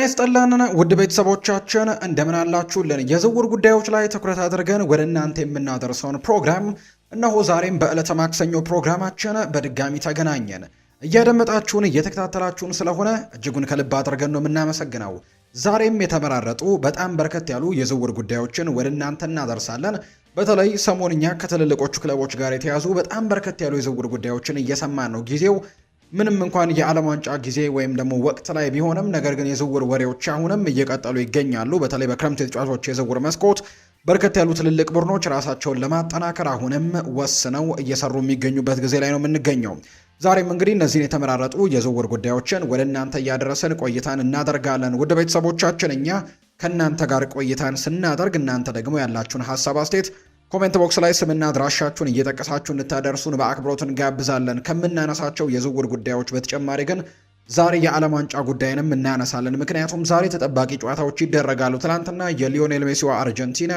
ይስጥልን ውድ ቤተሰቦቻችን እንደምን አላችሁልን? የዝውውር ጉዳዮች ላይ ትኩረት አድርገን ወደ እናንተ የምናደርሰውን ፕሮግራም እነሆ ዛሬም በዕለተ ማክሰኞ ፕሮግራማችን በድጋሚ ተገናኘን። እያደመጣችሁን እየተከታተላችሁን ስለሆነ እጅጉን ከልብ አድርገን ነው የምናመሰግነው። ዛሬም የተመራረጡ በጣም በርከት ያሉ የዝውውር ጉዳዮችን ወደ እናንተ እናደርሳለን። በተለይ ሰሞንኛ ከትልልቆቹ ክለቦች ጋር የተያዙ በጣም በርከት ያሉ የዝውውር ጉዳዮችን እየሰማን ነው። ጊዜው ምንም እንኳን የዓለም ዋንጫ ጊዜ ወይም ደግሞ ወቅት ላይ ቢሆንም ነገር ግን የዝውውር ወሬዎች አሁንም እየቀጠሉ ይገኛሉ። በተለይ በክረምት የተጫዋቾች የዝውውር መስኮት በርከት ያሉ ትልልቅ ቡድኖች ራሳቸውን ለማጠናከር አሁንም ወስነው እየሰሩ የሚገኙበት ጊዜ ላይ ነው የምንገኘው። ዛሬም እንግዲህ እነዚህን የተመራረጡ የዝውውር ጉዳዮችን ወደ እናንተ እያደረስን ቆይታን እናደርጋለን። ውድ ቤተሰቦቻችን እኛ ከእናንተ ጋር ቆይታን ስናደርግ እናንተ ደግሞ ያላችሁን ሀሳብ አስተያየት ኮሜንት ቦክስ ላይ ስምና አድራሻችሁን እየጠቀሳችሁ እንድታደርሱን በአክብሮት እንጋብዛለን። ከምናነሳቸው የዝውውር ጉዳዮች በተጨማሪ ግን ዛሬ የዓለም ዋንጫ ጉዳይንም እናነሳለን። ምክንያቱም ዛሬ ተጠባቂ ጨዋታዎች ይደረጋሉ። ትናንትና የሊዮኔል ሜሲዋ አርጀንቲና፣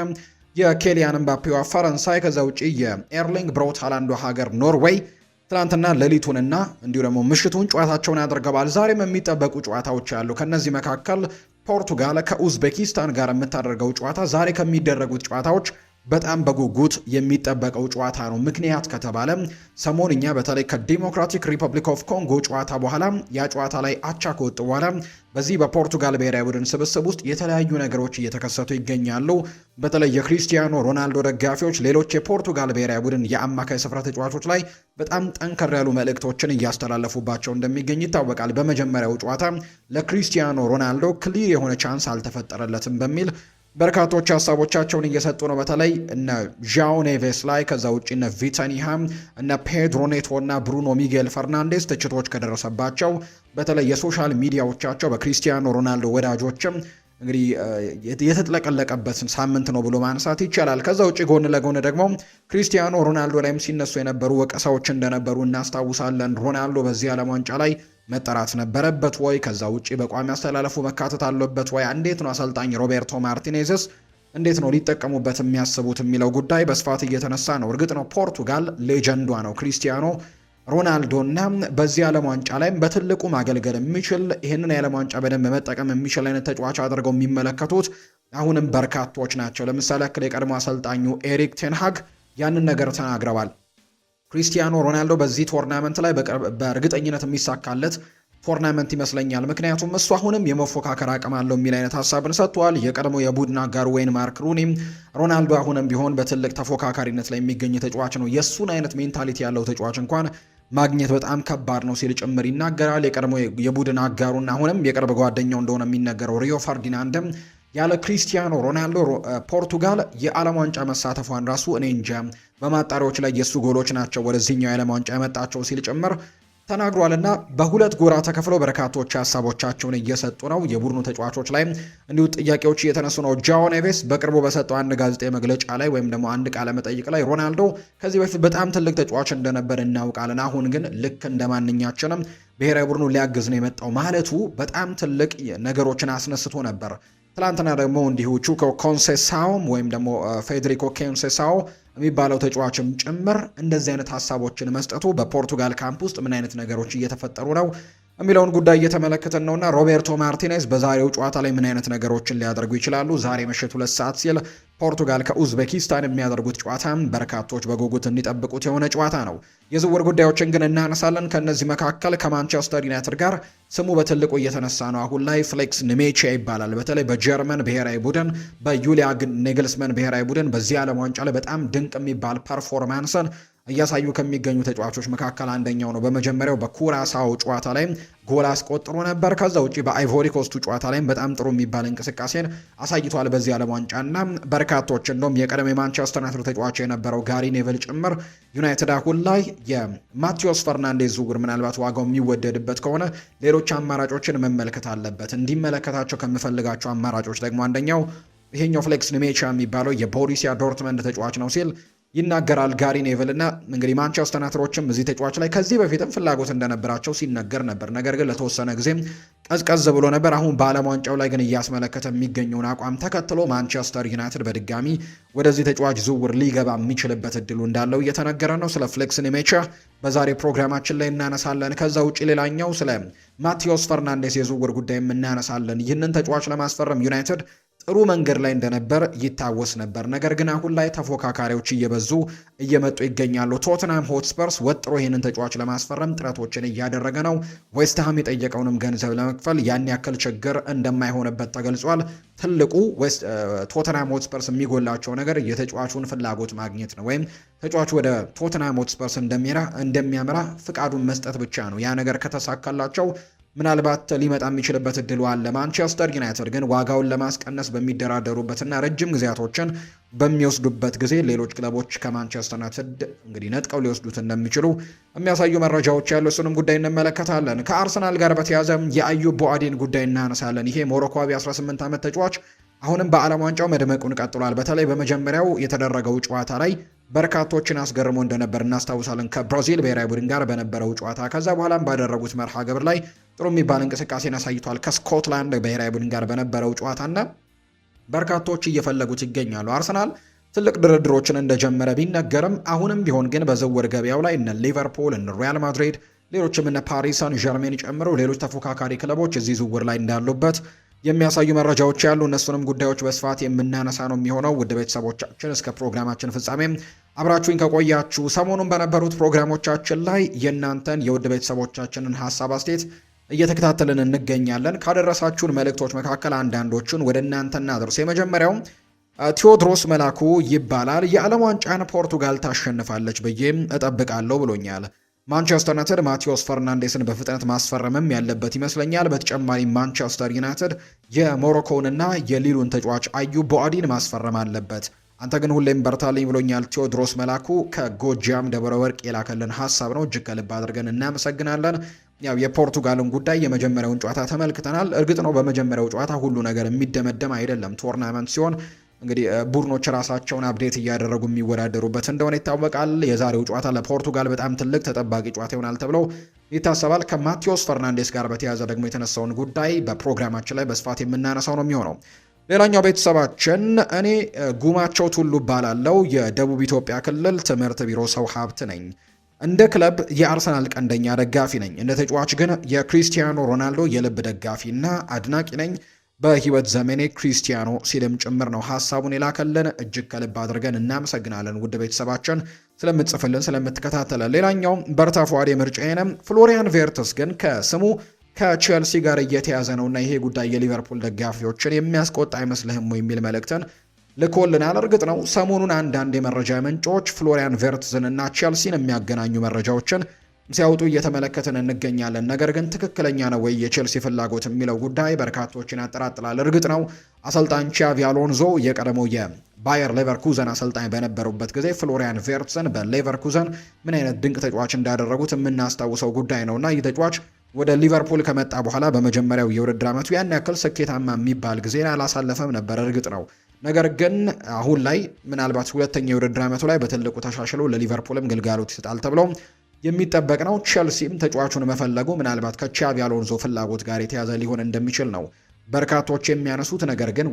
የኬሊያን ምባፔዋ ፈረንሳይ፣ ከዛ ውጪ የኤርሊንግ ብራውት ሃላንዱ ሀገር ኖርዌይ ትናንትና ሌሊቱንና እንዲሁ ደግሞ ምሽቱን ጨዋታቸውን ያደርገዋል። ዛሬም የሚጠበቁ ጨዋታዎች አሉ። ከነዚህ መካከል ፖርቱጋል ከኡዝቤኪስታን ጋር የምታደርገው ጨዋታ ዛሬ ከሚደረጉት ጨዋታዎች በጣም በጉጉት የሚጠበቀው ጨዋታ ነው። ምክንያት ከተባለ ሰሞንኛ በተለይ ከዲሞክራቲክ ሪፐብሊክ ኦፍ ኮንጎ ጨዋታ በኋላ ያ ጨዋታ ላይ አቻ ከወጡ በኋላ በዚህ በፖርቱጋል ብሔራዊ ቡድን ስብስብ ውስጥ የተለያዩ ነገሮች እየተከሰቱ ይገኛሉ። በተለይ የክሪስቲያኖ ሮናልዶ ደጋፊዎች ሌሎች የፖርቱጋል ብሔራዊ ቡድን የአማካይ ስፍራ ተጫዋቾች ላይ በጣም ጠንከር ያሉ መልእክቶችን እያስተላለፉባቸው እንደሚገኝ ይታወቃል። በመጀመሪያው ጨዋታ ለክሪስቲያኖ ሮናልዶ ክሊር የሆነ ቻንስ አልተፈጠረለትም በሚል በርካቶች ሀሳቦቻቸውን እየሰጡ ነው። በተለይ እነ ዣኦ ኔቬስ ላይ፣ ከዛ ውጭ እነ ቪታኒሃም፣ እነ ፔድሮ ኔቶ እና ብሩኖ ሚጌል ፈርናንዴስ ትችቶች ከደረሰባቸው በተለይ የሶሻል ሚዲያዎቻቸው በክሪስቲያኖ ሮናልዶ ወዳጆችም እንግዲህ የተጥለቀለቀበትን ሳምንት ነው ብሎ ማንሳት ይቻላል። ከዛ ውጭ ጎን ለጎን ደግሞ ክሪስቲያኖ ሮናልዶ ላይም ሲነሱ የነበሩ ወቀሳዎች እንደነበሩ እናስታውሳለን። ሮናልዶ በዚህ ዓለም ዋንጫ ላይ መጠራት ነበረበት ወይ? ከዛ ውጪ በቋሚ አስተላለፉ መካተት አለበት ወይ? እንዴት ነው አሰልጣኝ ሮቤርቶ ማርቲኔዝስ እንዴት ነው ሊጠቀሙበት የሚያስቡት የሚለው ጉዳይ በስፋት እየተነሳ ነው። እርግጥ ነው ፖርቱጋል ሌጀንዷ ነው ክሪስቲያኖ ሮናልዶና በዚህ ዓለም ዋንጫ ላይም በትልቁ ማገልገል የሚችል ይህንን የዓለም ዋንጫ በደንብ መጠቀም የሚችል አይነት ተጫዋች አድርገው የሚመለከቱት አሁንም በርካቶች ናቸው። ለምሳሌ ያክል የቀድሞ አሰልጣኙ ኤሪክ ቴንሃግ ያንን ነገር ተናግረዋል። ክሪስቲያኖ ሮናልዶ በዚህ ቶርናመንት ላይ በእርግጠኝነት የሚሳካለት ቶርናመንት ይመስለኛል፣ ምክንያቱም እሱ አሁንም የመፎካከር አቅም አለው የሚል አይነት ሀሳብን ሰጥቷል። የቀድሞ የቡድን አጋሩ ወይን ማርክ ሩኒም ሮናልዶ አሁንም ቢሆን በትልቅ ተፎካካሪነት ላይ የሚገኝ ተጫዋች ነው፣ የእሱን አይነት ሜንታሊቲ ያለው ተጫዋች እንኳን ማግኘት በጣም ከባድ ነው ሲል ጭምር ይናገራል። የቀድሞ የቡድን አጋሩና አሁንም የቅርብ ጓደኛው እንደሆነ የሚነገረው ሪዮ ፈርዲናንድም ያለ ክሪስቲያኖ ሮናልዶ ፖርቱጋል የዓለም ዋንጫ መሳተፏን ራሱ እኔ እንጃ፣ በማጣሪያዎች ላይ የሱ ጎሎች ናቸው ወደዚህኛው የዓለም ዋንጫ ያመጣቸው ሲል ጭምር ተናግሯልና በሁለት ጎራ ተከፍለው በርካቶች ሀሳቦቻቸውን እየሰጡ ነው። የቡድኑ ተጫዋቾች ላይ እንዲሁ ጥያቄዎች እየተነሱ ነው። ጃኦ ኔቬስ በቅርቡ በሰጠው አንድ ጋዜጣዊ መግለጫ ላይ ወይም ደግሞ አንድ ቃለ መጠይቅ ላይ ሮናልዶ ከዚህ በፊት በጣም ትልቅ ተጫዋች እንደነበር እናውቃለን፣ አሁን ግን ልክ እንደማንኛችንም ብሔራዊ ቡድኑ ሊያግዝ ነው የመጣው ማለቱ በጣም ትልቅ ነገሮችን አስነስቶ ነበር። ትላንትና ደግሞ እንዲሁ ቹኮ ኮንሴሳው ወይም ደግሞ ፌዴሪኮ ኮንሴሳው የሚባለው ተጫዋችም ጭምር እንደዚህ አይነት ሀሳቦችን መስጠቱ በፖርቱጋል ካምፕ ውስጥ ምን አይነት ነገሮች እየተፈጠሩ ነው የሚለውን ጉዳይ እየተመለከትን ነውና ሮቤርቶ ማርቲኔዝ በዛሬው ጨዋታ ላይ ምን አይነት ነገሮችን ሊያደርጉ ይችላሉ? ዛሬ ምሽት 2 ሰዓት ሲል ፖርቱጋል ከኡዝቤኪስታን የሚያደርጉት ጨዋታ በርካቶች በጉጉት እንዲጠብቁት የሆነ ጨዋታ ነው። የዝውውር ጉዳዮችን ግን እናነሳለን። ከነዚህ መካከል ከማንቸስተር ዩናይትድ ጋር ስሙ በትልቁ እየተነሳ ነው። አሁን ላይ ፍሌክስ ኒሜቻ ይባላል። በተለይ በጀርመን ብሔራዊ ቡድን በዩሊያ ኔግልስመን ብሔራዊ ቡድን በዚህ ዓለም ዋንጫ ላይ በጣም ድንቅ የሚባል ፐርፎርማንስን እያሳዩ ከሚገኙ ተጫዋቾች መካከል አንደኛው ነው። በመጀመሪያው በኩራሳው ጨዋታ ላይ ጎል አስቆጥሮ ነበር። ከዛ ውጪ በአይቮሪ ኮስቱ ጨዋታ ላይ በጣም ጥሩ የሚባል እንቅስቃሴን አሳይቷል በዚህ ዓለም ዋንጫና በርካቶች እንደውም የቀደም የማንቸስተር ዩናይትድ ተጫዋች የነበረው ጋሪ ኔቨል ጭምር ዩናይትድ አሁን ላይ የማቴዎስ ፈርናንዴዝ ዝውውር ምናልባት ዋጋው የሚወደድበት ከሆነ ሌሎች አማራጮችን መመልከት አለበት። እንዲመለከታቸው ከምፈልጋቸው አማራጮች ደግሞ አንደኛው ይሄኛው ፍሌክስ ኒሜቻ የሚባለው የቦሩሲያ ዶርትመንድ ተጫዋች ነው ሲል ይናገራል ጋሪ ኔቭል እና እንግዲህ ማንቸስተር ዩናይትዶችም እዚህ ተጫዋች ላይ ከዚህ በፊትም ፍላጎት እንደነበራቸው ሲነገር ነበር። ነገር ግን ለተወሰነ ጊዜም ቀዝቀዝ ብሎ ነበር። አሁን በዓለም ዋንጫው ላይ ግን እያስመለከተ የሚገኘውን አቋም ተከትሎ ማንቸስተር ዩናይትድ በድጋሚ ወደዚህ ተጫዋች ዝውውር ሊገባ የሚችልበት እድሉ እንዳለው እየተነገረ ነው። ስለ ፍሌክስ ኒሜቻ በዛሬ ፕሮግራማችን ላይ እናነሳለን። ከዛ ውጪ ሌላኛው ስለ ማቴዎስ ፈርናንዴስ የዝውውር ጉዳይ እናነሳለን። ይህንን ተጫዋች ለማስፈረም ዩናይትድ ጥሩ መንገድ ላይ እንደነበር ይታወስ ነበር። ነገር ግን አሁን ላይ ተፎካካሪዎች እየመጡ ይገኛሉ። ቶተንሃም ሆትስፐርስ ወጥሮ ይህንን ተጫዋች ለማስፈረም ጥረቶችን እያደረገ ነው። ዌስትሃም የጠየቀውንም ገንዘብ ለመክፈል ያን ያክል ችግር እንደማይሆንበት ተገልጿል። ትልቁ ቶተንሃም ሆትስፐርስ የሚጎላቸው ነገር የተጫዋቹን ፍላጎት ማግኘት ነው፣ ወይም ተጫዋቹ ወደ ቶተንሃም ሆትስፐርስ እንደሚያመራ ፍቃዱን መስጠት ብቻ ነው። ያ ነገር ከተሳካላቸው ምናልባት ሊመጣ የሚችልበት እድሉ አለ። ማንቸስተር ዩናይትድ ግን ዋጋውን ለማስቀነስ በሚደራደሩበትና ረጅም ጊዜያቶችን በሚወስዱበት ጊዜ ሌሎች ክለቦች ከማንቸስተር ዩናይትድ እንግዲህ ነጥቀው ሊወስዱት እንደሚችሉ የሚያሳዩ መረጃዎች ያሉ፣ እሱንም ጉዳይ እንመለከታለን። ከአርሰናል ጋር በተያያዘ የአዩብ ቦአዲን ጉዳይ እናነሳለን። ይሄ ሞሮኮዊ 18 ዓመት ተጫዋች አሁንም በዓለም ዋንጫው መድመቁን ቀጥሏል። በተለይ በመጀመሪያው የተደረገው ጨዋታ ላይ በርካቶችን አስገርሞ እንደነበር እናስታውሳለን፣ ከብራዚል ብሔራዊ ቡድን ጋር በነበረው ጨዋታ። ከዛ በኋላም ባደረጉት መርሃ ግብር ላይ ጥሩ የሚባል እንቅስቃሴን አሳይቷል። ከስኮትላንድ ብሔራዊ ቡድን ጋር በነበረው ጨዋታና በርካቶች እየፈለጉት ይገኛሉ። አርሰናል ትልቅ ድርድሮችን እንደጀመረ ቢነገርም አሁንም ቢሆን ግን በዝውውር ገበያው ላይ እነ ሊቨርፑል፣ እነ ሪያል ማድሪድ፣ ሌሎችም እነ ፓሪስ ሳን ዠርሜን ጨምሮ ሌሎች ተፎካካሪ ክለቦች እዚህ ዝውውር ላይ እንዳሉበት የሚያሳዩ መረጃዎች ያሉ፣ እነሱንም ጉዳዮች በስፋት የምናነሳ ነው የሚሆነው። ውድ ቤተሰቦቻችን እስከ ፕሮግራማችን ፍጻሜ አብራችሁኝ ከቆያችሁ ሰሞኑን በነበሩት ፕሮግራሞቻችን ላይ የእናንተን የውድ ቤተሰቦቻችንን ሀሳብ አስተያየት እየተከታተልን እንገኛለን። ካደረሳችሁን መልእክቶች መካከል አንዳንዶቹን ወደ እናንተ እናደርስ። የመጀመሪያው ቴዎድሮስ መላኩ ይባላል። የዓለም ዋንጫን ፖርቱጋል ታሸንፋለች ብዬ እጠብቃለሁ ብሎኛል። ማንቸስተር ዩናይትድ ማቴዎስ ፈርናንዴስን በፍጥነት ማስፈረምም ያለበት ይመስለኛል። በተጨማሪ ማንቸስተር ዩናይትድ የሞሮኮውንና የሊሉን ተጫዋች አዩብ ቦአዲን ማስፈረም አለበት። አንተ ግን ሁሌም በርታልኝ ብሎኛል። ቴዎድሮስ መላኩ ከጎጃም ደብረ ወርቅ የላከልን ሀሳብ ነው። እጅግ ከልብ አድርገን እናመሰግናለን። ያው የፖርቱጋልን ጉዳይ የመጀመሪያውን ጨዋታ ተመልክተናል። እርግጥ ነው በመጀመሪያው ጨዋታ ሁሉ ነገር የሚደመደም አይደለም። ቶርናመንት ሲሆን እንግዲህ ቡድኖች ራሳቸውን አፕዴት እያደረጉ የሚወዳደሩበት እንደሆነ ይታወቃል። የዛሬው ጨዋታ ለፖርቱጋል በጣም ትልቅ ተጠባቂ ጨዋታ ይሆናል ተብሎ ይታሰባል። ከማቴዎስ ፈርናንዴስ ጋር በተያያዘ ደግሞ የተነሳውን ጉዳይ በፕሮግራማችን ላይ በስፋት የምናነሳው ነው የሚሆነው። ሌላኛው ቤተሰባችን እኔ ጉማቸው ቱሉ እባላለሁ። የደቡብ ኢትዮጵያ ክልል ትምህርት ቢሮ ሰው ሀብት ነኝ። እንደ ክለብ የአርሰናል ቀንደኛ ደጋፊ ነኝ። እንደ ተጫዋች ግን የክሪስቲያኖ ሮናልዶ የልብ ደጋፊና አድናቂ ነኝ። በህይወት ዘመኔ ክሪስቲያኖ ሲልም ጭምር ነው ሀሳቡን የላከልን። እጅግ ከልብ አድርገን እናመሰግናለን ውድ ቤተሰባችን ስለምትጽፍልን፣ ስለምትከታተለን። ሌላኛው በርታ ፏዴ ምርጫዬንም ፍሎሪያን ቬርትስ ግን ከስሙ ከቼልሲ ጋር እየተያዘ ነውና ይሄ ጉዳይ የሊቨርፑል ደጋፊዎችን የሚያስቆጣ አይመስልህም የሚል መልእክትን ልኮልናል። እርግጥ ነው ሰሞኑን አንዳንድ የመረጃ ምንጮች ፍሎሪያን ቬርትዝን እና ቼልሲን የሚያገናኙ መረጃዎችን ሲያወጡ እየተመለከትን እንገኛለን። ነገር ግን ትክክለኛ ነው ወይ የቼልሲ ፍላጎት የሚለው ጉዳይ በርካቶችን ያጠራጥላል። እርግጥ ነው አሰልጣኝ ቻቪ አሎንዞ የቀድሞ የባየር ሌቨርኩዘን አሰልጣኝ በነበሩበት ጊዜ ፍሎሪያን ቬርትዝን በሌቨርኩዘን ምን አይነት ድንቅ ተጫዋች እንዳደረጉት የምናስታውሰው ጉዳይ ነውና ይህ ተጫዋች ወደ ሊቨርፑል ከመጣ በኋላ በመጀመሪያው የውድድር ዓመቱ ያን ያክል ስኬታማ የሚባል ጊዜ አላሳለፈም ነበር። እርግጥ ነው ነገር ግን አሁን ላይ ምናልባት ሁለተኛ የውድድር ዓመቱ ላይ በትልቁ ተሻሽሎ ለሊቨርፑልም ግልጋሎት ይሰጣል ተብሎ የሚጠበቅ ነው። ቼልሲም ተጫዋቹን መፈለጉ ምናልባት ከቻቪ አሎንዞ ፍላጎት ጋር የተያዘ ሊሆን እንደሚችል ነው በርካቶች የሚያነሱት። ነገር ግን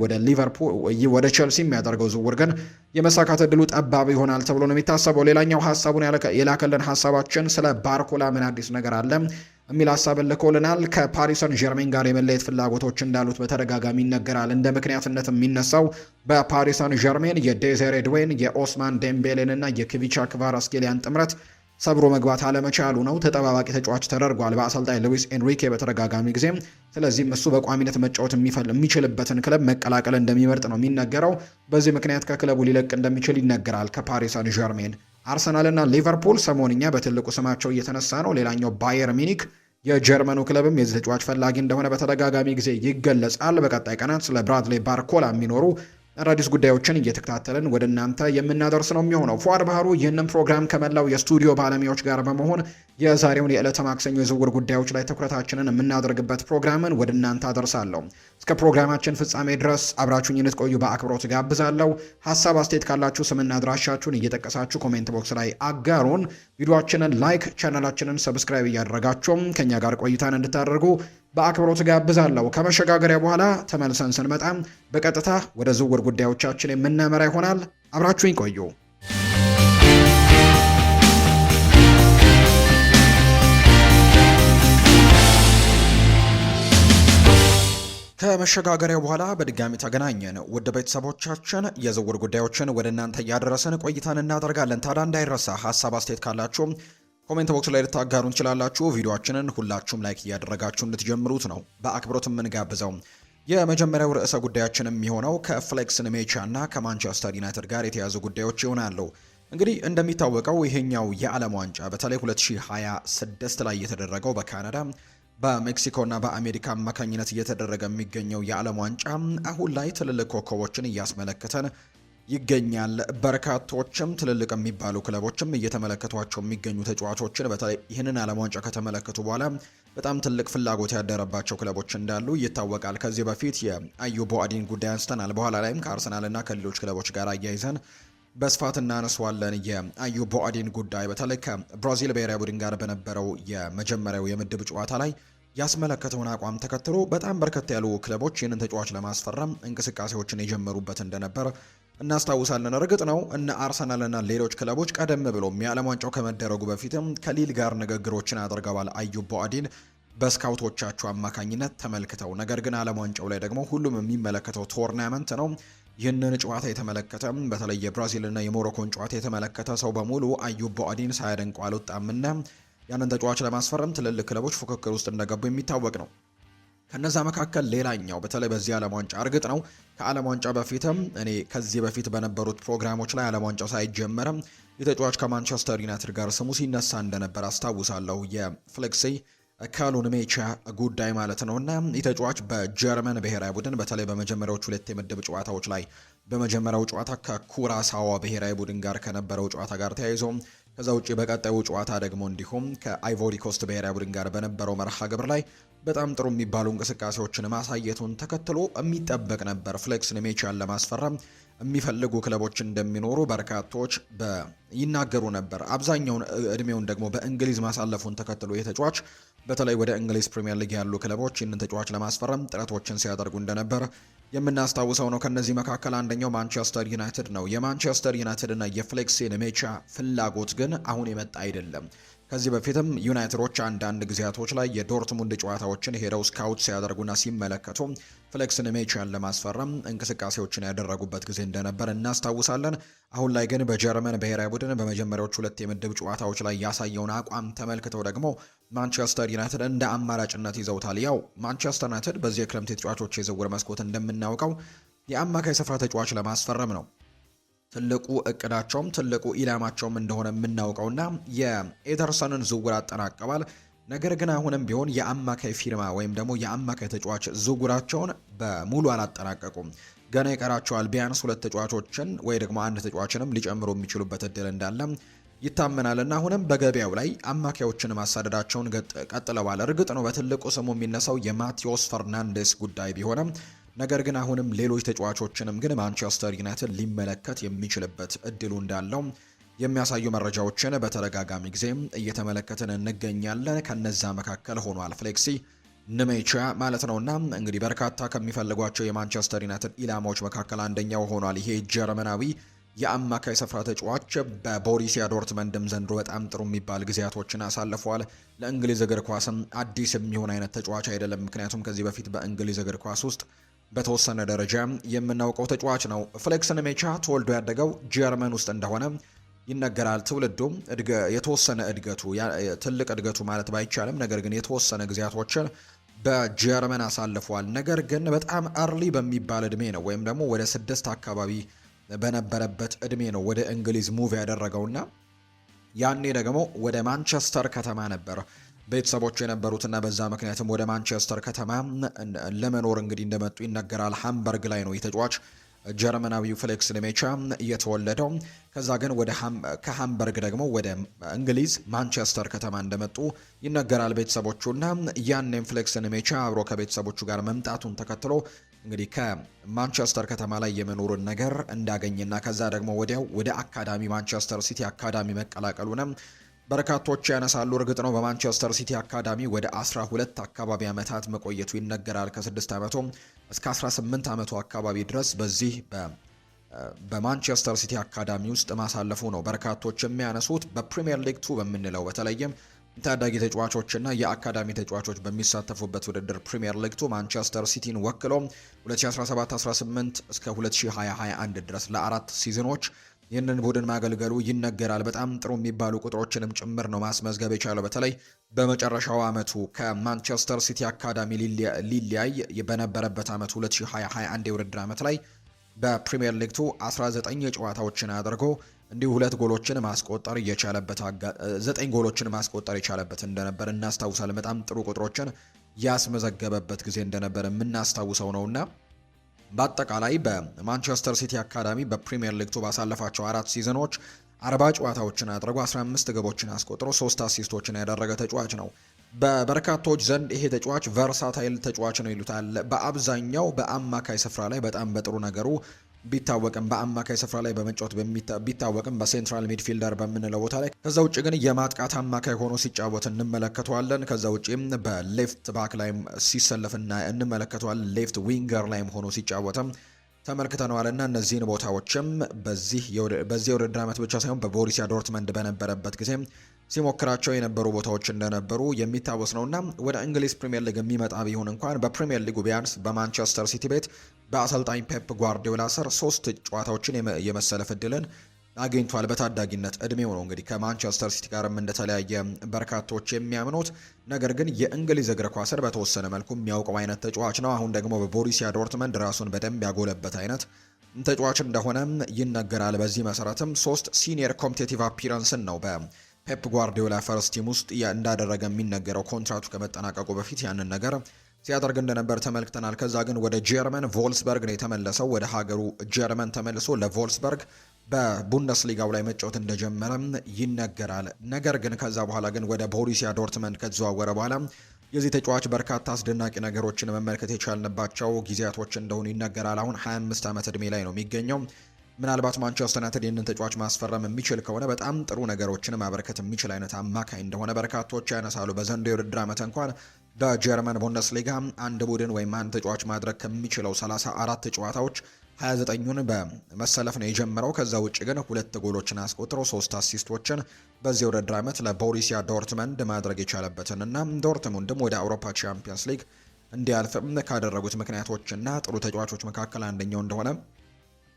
ወደ ቼልሲ የሚያደርገው ዝውውር ግን የመሳካት እድሉ ጠባብ ይሆናል ተብሎ ነው የሚታሰበው። ሌላኛው ሀሳቡን የላከልን ሀሳባችን ስለ ባርኮላ ምን አዲስ ነገር አለ የሚል ሀሳብን ልኮልናል። ከፓሪስ ሰን ዠርሜን ጋር የመለየት ፍላጎቶች እንዳሉት በተደጋጋሚ ይነገራል። እንደ ምክንያትነት የሚነሳው በፓሪስ ሰን ዠርሜን የዴዜሬ ድዌን፣ የኦስማን ዴምቤሌን እና የክቪቻ ክቫራትስኬሊያን ጥምረት ሰብሮ መግባት አለመቻሉ ነው። ተጠባባቂ ተጫዋች ተደርጓል በአሰልጣኝ ሉዊስ ኤንሪኬ በተደጋጋሚ ጊዜ። ስለዚህም እሱ በቋሚነት መጫወት የሚችልበትን ክለብ መቀላቀል እንደሚመርጥ ነው የሚነገረው። በዚህ ምክንያት ከክለቡ ሊለቅ እንደሚችል ይነገራል። ከፓሪስ ሰን ዠርሜን አርሰናል እና ሊቨርፑል ሰሞንኛ በትልቁ ስማቸው እየተነሳ ነው። ሌላኛው ባየር ሚኒክ የጀርመኑ ክለብም የዚህ ተጫዋች ፈላጊ እንደሆነ በተደጋጋሚ ጊዜ ይገለጻል። በቀጣይ ቀናት ስለ ብራድሌ ባርኮላ የሚኖሩ አዳዲስ ጉዳዮችን እየተከታተልን ወደ እናንተ የምናደርስ ነው የሚሆነው። ፉአድ ባህሩ ይህንን ፕሮግራም ከመላው የስቱዲዮ ባለሙያዎች ጋር በመሆን የዛሬውን የዕለተ ማክሰኞ የዝውውር ጉዳዮች ላይ ትኩረታችንን የምናደርግበት ፕሮግራምን ወደ እናንተ አደርሳለሁ። እስከ ፕሮግራማችን ፍጻሜ ድረስ አብራችሁኝ እንድትቆዩ በአክብሮት ጋብዛለሁ። ሀሳብ አስተያየት ካላችሁ ስምና አድራሻችሁን እየጠቀሳችሁ ኮሜንት ቦክስ ላይ አጋሩን። ቪዲዮአችንን ላይክ፣ ቻናላችንን ሰብስክራይብ እያደረጋችሁም ከኛ ጋር ቆይታን እንድታደርጉ በአክብሮት ጋብዛለሁ። ከመሸጋገሪያ በኋላ ተመልሰን ስንመጣ በቀጥታ ወደ ዝውውር ጉዳዮቻችን የምናመራ ይሆናል። አብራችሁኝ ቆዩ። ከመሸጋገሪያ በኋላ በድጋሚ ተገናኘን። ውድ ቤተሰቦቻችን የዝውውር ጉዳዮችን ወደ እናንተ እያደረስን ቆይታን እናደርጋለን። ታዲያ እንዳይረሳ ሀሳብ አስተያየት ካላችሁ ኮሜንት ቦክስ ላይ ልታጋሩን ትችላላችሁ። ቪዲዮአችንን ሁላችሁም ላይክ እያደረጋችሁ እንድትጀምሩት ነው በአክብሮት የምንጋብዘው። የመጀመሪያው ርዕሰ ጉዳያችን የሚሆነው ከፍሌክስ ኔሜቻ እና ከማንቸስተር ዩናይትድ ጋር የተያዙ ጉዳዮች ይሆናሉ። እንግዲህ እንደሚታወቀው ይሄኛው የዓለም ዋንጫ በተለይ 2026 ላይ የተደረገው በካናዳ በሜክሲኮና በአሜሪካ አማካኝነት እየተደረገ የሚገኘው የዓለም ዋንጫ አሁን ላይ ትልልቅ ኮከቦችን እያስመለከተን ይገኛል። በርካቶችም ትልልቅ የሚባሉ ክለቦችም እየተመለከቷቸው የሚገኙ ተጫዋቾችን በተለይ ይህንን ዓለም ዋንጫ ከተመለከቱ በኋላ በጣም ትልቅ ፍላጎት ያደረባቸው ክለቦች እንዳሉ ይታወቃል። ከዚህ በፊት የአዩብ ቦአዲን ጉዳይ አንስተናል። በኋላ ላይም ከአርሰናልና ከሌሎች ክለቦች ጋር አያይዘን በስፋት እናነሷለን። የአዩብ ቦአዲን ጉዳይ በተለይ ከብራዚል ብሔራዊ ቡድን ጋር በነበረው የመጀመሪያው የምድብ ጨዋታ ላይ ያስመለከተውን አቋም ተከትሎ በጣም በርከት ያሉ ክለቦች ይህንን ተጫዋች ለማስፈረም እንቅስቃሴዎችን የጀመሩበት እንደነበር እናስታውሳለን። እርግጥ ነው እነ አርሰናልና ሌሎች ክለቦች ቀደም ብሎ የዓለም ዋንጫው ከመደረጉ በፊትም ከሊል ጋር ንግግሮችን አድርገዋል። አዩብ ቦአዲን በስካውቶቻቸው አማካኝነት ተመልክተው፣ ነገር ግን ዓለም ዋንጫው ላይ ደግሞ ሁሉም የሚመለከተው ቶርናመንት ነው። ይህንን ጨዋታ የተመለከተ በተለይ የብራዚልና የሞሮኮን ጨዋታ የተመለከተ ሰው በሙሉ አዩብ ቦአዲን ሳያደንቁ አልወጣምና ያንን ተጫዋች ለማስፈረም ትልልቅ ክለቦች ፉክክር ውስጥ እንደገቡ የሚታወቅ ነው። ከነዛ መካከል ሌላኛው በተለይ በዚህ ዓለም ዋንጫ እርግጥ ነው ከዓለም ዋንጫ በፊትም እኔ ከዚህ በፊት በነበሩት ፕሮግራሞች ላይ ዓለም ዋንጫው ሳይጀመርም የተጫዋች ከማንቸስተር ዩናይትድ ጋር ስሙ ሲነሳ እንደነበር አስታውሳለሁ። የፍሌክሲ ካሉንሜቻ ጉዳይ ማለት ነውና የተጫዋች በጀርመን ብሔራዊ ቡድን በተለይ በመጀመሪያዎቹ ሁለት የምድብ ጨዋታዎች ላይ በመጀመሪያው ጨዋታ ከኩራሳዋ ብሔራዊ ቡድን ጋር ከነበረው ጨዋታ ጋር ተያይዞ ከዛ ውጪ በቀጣዩ ጨዋታ ደግሞ እንዲሁም ከአይቮሪ ኮስት ብሔራዊ ቡድን ጋር በነበረው መርሃ ግብር ላይ በጣም ጥሩ የሚባሉ እንቅስቃሴዎችን ማሳየቱን ተከትሎ የሚጠበቅ ነበር። ፍሌክስ ኔሜቻን ለማስፈረም የሚፈልጉ ክለቦች እንደሚኖሩ በርካቶች ይናገሩ ነበር። አብዛኛውን እድሜውን ደግሞ በእንግሊዝ ማሳለፉን ተከትሎ የተጫዋች በተለይ ወደ እንግሊዝ ፕሪሚየር ሊግ ያሉ ክለቦች ይህንን ተጫዋች ለማስፈረም ጥረቶችን ሲያደርጉ እንደነበር የምናስታውሰው ነው። ከነዚህ መካከል አንደኛው ማንቸስተር ዩናይትድ ነው። የማንቸስተር ዩናይትድ እና የፍሌክስ ኔሜቻ ፍላጎት ግን አሁን የመጣ አይደለም። ከዚህ በፊትም ዩናይትዶች አንዳንድ ጊዜያቶች ላይ የዶርትሙንድ ጨዋታዎችን ሄደው ስካውት ሲያደርጉና ሲመለከቱ ፍሌክስ ኔሜቻን ለማስፈረም እንቅስቃሴዎችን ያደረጉበት ጊዜ እንደነበር እናስታውሳለን። አሁን ላይ ግን በጀርመን ብሔራዊ ቡድን በመጀመሪያዎቹ ሁለት የምድብ ጨዋታዎች ላይ ያሳየውን አቋም ተመልክተው ደግሞ ማንቸስተር ዩናይትድ እንደ አማራጭነት ይዘውታል። ያው ማንቸስተር ዩናይትድ በዚህ የክረምት የተጫዋቾች የዝውውር መስኮት እንደምናውቀው የአማካይ ስፍራ ተጫዋች ለማስፈረም ነው ትልቁ እቅዳቸውም ትልቁ ኢላማቸውም እንደሆነ የምናውቀውና የኤደርሰንን ዝውውር አጠናቀዋል። ነገር ግን አሁንም ቢሆን የአማካይ ፊርማ ወይም ደግሞ የአማካይ ተጫዋች ዝውውራቸውን በሙሉ አላጠናቀቁም። ገና ይቀራቸዋል። ቢያንስ ሁለት ተጫዋቾችን ወይ ደግሞ አንድ ተጫዋችንም ሊጨምሩ የሚችሉበት እድል እንዳለ ይታመናልና አሁንም በገበያው ላይ አማካዮችን ማሳደዳቸውን ቀጥለዋል። እርግጥ ነው በትልቁ ስሙ የሚነሳው የማቴዎስ ፈርናንዴስ ጉዳይ ቢሆንም ነገር ግን አሁንም ሌሎች ተጫዋቾችንም ግን ማንቸስተር ዩናይትድ ሊመለከት የሚችልበት እድሉ እንዳለው የሚያሳዩ መረጃዎችን በተደጋጋሚ ጊዜም እየተመለከትን እንገኛለን። ከነዛ መካከል ሆኗል ፍሌክሲ ኔሜቻ ማለት ነውና እንግዲህ በርካታ ከሚፈልጓቸው የማንቸስተር ዩናይትድ ኢላማዎች መካከል አንደኛው ሆኗል። ይሄ ጀርመናዊ የአማካይ ስፍራ ተጫዋች በቦሩሲያ ዶርትመንድም ዘንድሮ በጣም ጥሩ የሚባል ጊዜያቶችን አሳልፈዋል። ለእንግሊዝ እግር ኳስም አዲስ የሚሆን አይነት ተጫዋች አይደለም። ምክንያቱም ከዚህ በፊት በእንግሊዝ እግር ኳስ ውስጥ በተወሰነ ደረጃ የምናውቀው ተጫዋች ነው። ፍሌክስ ኔሜቻ ተወልዶ ያደገው ጀርመን ውስጥ እንደሆነ ይነገራል። ትውልዱም የተወሰነ እድገቱ ትልቅ እድገቱ ማለት ባይቻልም ነገር ግን የተወሰነ ጊዜያቶችን በጀርመን አሳልፏል። ነገር ግን በጣም አርሊ በሚባል እድሜ ነው ወይም ደግሞ ወደ 6 አካባቢ በነበረበት እድሜ ነው ወደ እንግሊዝ ሙቭ ያደረገውና ያኔ ደግሞ ወደ ማንቸስተር ከተማ ነበር ቤተሰቦች የነበሩትና በዛ ምክንያትም ወደ ማንቸስተር ከተማ ለመኖር እንግዲህ እንደመጡ ይነገራል። ሃምበርግ ላይ ነው የተጫዋች ጀርመናዊው ፍሌክስ ኔሜቻ የተወለደው። ከዛ ግን ከሃምበርግ ደግሞ ወደ እንግሊዝ ማንቸስተር ከተማ እንደመጡ ይነገራል ቤተሰቦቹና ያኔም ፍሌክስ ኔሜቻ አብሮ ከቤተሰቦቹ ጋር መምጣቱን ተከትሎ እንግዲህ ከማንቸስተር ከተማ ላይ የመኖሩን ነገር እንዳገኘና ከዛ ደግሞ ወዲያው ወደ አካዳሚ ማንቸስተር ሲቲ አካዳሚ መቀላቀሉንም በርካቶች ያነሳሉ። እርግጥ ነው በማንቸስተር ሲቲ አካዳሚ ወደ 12 አካባቢ ዓመታት መቆየቱ ይነገራል። ከ6 ዓመቱ እስከ 18 ዓመቱ አካባቢ ድረስ በዚህ በማንቸስተር ሲቲ አካዳሚ ውስጥ ማሳለፉ ነው በርካቶች የሚያነሱት። በፕሪሚየር ሊግ 2 በምንለው በተለይም ታዳጊ ተጫዋቾችና የአካዳሚ ተጫዋቾች በሚሳተፉበት ውድድር ፕሪሚየር ሊግ 2 ማንቸስተር ሲቲን ወክሎ 2017-18 እስከ 2020-21 ድረስ ለአራት ሲዝኖች ይህንን ቡድን ማገልገሉ ይነገራል። በጣም ጥሩ የሚባሉ ቁጥሮችንም ጭምር ነው ማስመዝገብ የቻለው። በተለይ በመጨረሻው ዓመቱ ከማንቸስተር ሲቲ አካዳሚ ሊለያይ በነበረበት ዓመቱ 2020-21 የውድድር ዓመት ላይ በፕሪሚየር ሊግ 19 ጨዋታዎችን አድርጎ እንዲሁ 2 ጎሎችን ማስቆጠር የቻለበት 9 ጎሎችን ማስቆጠር የቻለበት እንደነበር እናስታውሳለን። በጣም ጥሩ ቁጥሮችን ያስመዘገበበት ጊዜ እንደነበር የምናስታውሰው ነውና በአጠቃላይ በማንቸስተር ሲቲ አካዳሚ በፕሪሚየር ሊግ 2 ባሳለፋቸው 4 ሲዝኖች 40 ጨዋታዎችን አድርጎ 15 ግቦችን አስቆጥሮ 3 አሲስቶችን ያደረገ ተጫዋች ነው። በበርካቶች ዘንድ ይሄ ተጫዋች ቨርሳታይል ተጫዋች ነው ይሉታል። በአብዛኛው በአማካይ ስፍራ ላይ በጣም በጥሩ ነገሩ ቢታወቅም በአማካይ ስፍራ ላይ በመጫወት ቢታወቅም በሴንትራል ሚድፊልደር በምንለው ቦታ ላይ ከዛ ውጭ ግን የማጥቃት አማካይ ሆኖ ሲጫወት እንመለከተዋለን። ከዛ ውጭም በሌፍት ባክ ላይም ሲሰለፍና እንመለከተዋለን። ሌፍት ዊንገር ላይም ሆኖ ሲጫወትም ተመልክተነዋልና እነዚህን ቦታዎችም በዚህ የውድድር ዓመት ብቻ ሳይሆን በቦሩሲያ ዶርትመንድ በነበረበት ጊዜ ሲሞክራቸው የነበሩ ቦታዎች እንደነበሩ የሚታወስ ነውና ወደ እንግሊዝ ፕሪሚየር ሊግ የሚመጣ ቢሆን እንኳን በፕሪሚየር ሊጉ ቢያንስ በማንቸስተር ሲቲ ቤት በአሰልጣኝ ፔፕ ጓርዲዮላ ስር 3 ጨዋታዎችን የመሰለፍ እድልን አግኝቷል። በታዳጊነት እድሜው ነው እንግዲህ ከማንቸስተር ሲቲ ጋርም እንደተለያየ በርካቶች የሚያምኑት። ነገር ግን የእንግሊዝ እግር ኳስን በተወሰነ መልኩ የሚያውቀው አይነት ተጫዋች ነው። አሁን ደግሞ በቦሩሲያ ዶርትመንድ ራሱን በደንብ ያጎለበት አይነት ተጫዋች እንደሆነ ይነገራል። በዚህ መሰረትም 3 ሲኒየር ኮምፒቲቲቭ አፒረንስን ነው በፔፕ ጓርዲዮላ ፈርስት ቲም ውስጥ እንዳደረገ የሚነገረው። ኮንትራቱ ከመጠናቀቁ በፊት ያንን ነገር ሲያደርግ እንደነበር ተመልክተናል። ከዛ ግን ወደ ጀርመን ቮልስበርግ ነው የተመለሰው። ወደ ሀገሩ ጀርመን ተመልሶ ለቮልስበርግ በቡንደስሊጋው ላይ መጫወት እንደጀመረ ይነገራል። ነገር ግን ከዛ በኋላ ግን ወደ ቦሩሲያ ዶርትመንድ ከተዘዋወረ በኋላ የዚህ ተጫዋች በርካታ አስደናቂ ነገሮችን መመልከት የቻልንባቸው ጊዜያቶች እንደሆኑ ይነገራል። አሁን 25 ዓመት ዕድሜ ላይ ነው የሚገኘው። ምናልባት ማንቸስተር ዩናይትድ ይህንን ተጫዋች ማስፈረም የሚችል ከሆነ በጣም ጥሩ ነገሮችን ማበረከት የሚችል አይነት አማካይ እንደሆነ በርካቶች ያነሳሉ። በዘንድሮው የውድድር ዓመት እንኳን በጀርመን ቡንደስሊጋ አንድ ቡድን ወይም አንድ ተጫዋች ማድረግ ከሚችለው 34 ጨዋታዎች 29ኙን በመሰለፍ ነው የጀመረው። ከዛ ውጭ ግን 2 ጎሎችን አስቆጥሮ 3 አሲስቶችን በዚህ ውድድር ዓመት ለቦሩሲያ ዶርትመንድ ማድረግ የቻለበትን እና ዶርትሙንድም ወደ አውሮፓ ቻምፒየንስ ሊግ እንዲያልፍም ካደረጉት ምክንያቶችና ጥሩ ተጫዋቾች መካከል አንደኛው እንደሆነ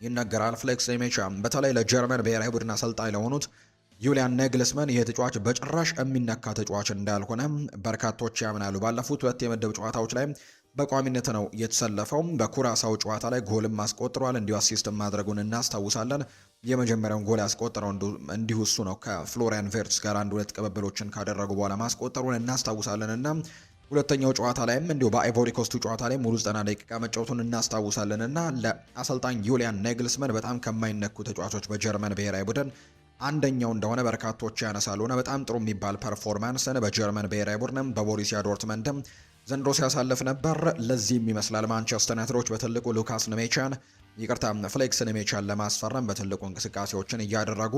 ይነገራል። ፍሌክስ ኔሜቻ በተለይ ለጀርመን ብሔራዊ ቡድን አሰልጣኝ ለሆኑት ዩሊያን ኔግልስመን ይህ ተጫዋች በጭራሽ የሚነካ ተጫዋች እንዳልሆነ በርካቶች ያምናሉ። ባለፉት 2 የምድብ ጨዋታዎች ላይ በቋሚነት ነው የተሰለፈው። በኩራሳው ጨዋታ ላይ ጎልም አስቆጥሯል፣ እንዲሁ አሲስትም ማድረጉን እናስታውሳለን። የመጀመሪያውን ጎል ያስቆጠረው እንዲሁ እሱ ነው። ከፍሎሪያን ቬርትስ ጋር 1-2 ቅብብሎችን ካደረጉ በኋላ ማስቆጠሩን እናስታውሳለን እና ሁለተኛው ጨዋታ ላይም እንዲሁ በአይቮሪ ኮስቱ ጨዋታ ላይ ሙሉ 90 ደቂቃ መጫወቱን እናስታውሳለን እና ለአሰልጣኝ ዩሊያን ኔግልስመን በጣም ከማይነኩ ተጫዋቾች በጀርመን ብሔራዊ ቡድን አንደኛው እንደሆነ በርካቶች ያነሳሉና በጣም ጥሩ የሚባል ፐርፎርማንስን በጀርመን ብሔራዊ ቡድንም በቦሩሲያ ዶርትመንድም ዘንድሮ ሲያሳልፍ ነበር። ለዚህም ይመስላል ማንቸስተር ዩናይትዶች በትልቁ ፍሌክስ ኔሜቻን ለማስፈረም በትልቁ እንቅስቃሴዎችን እያደረጉ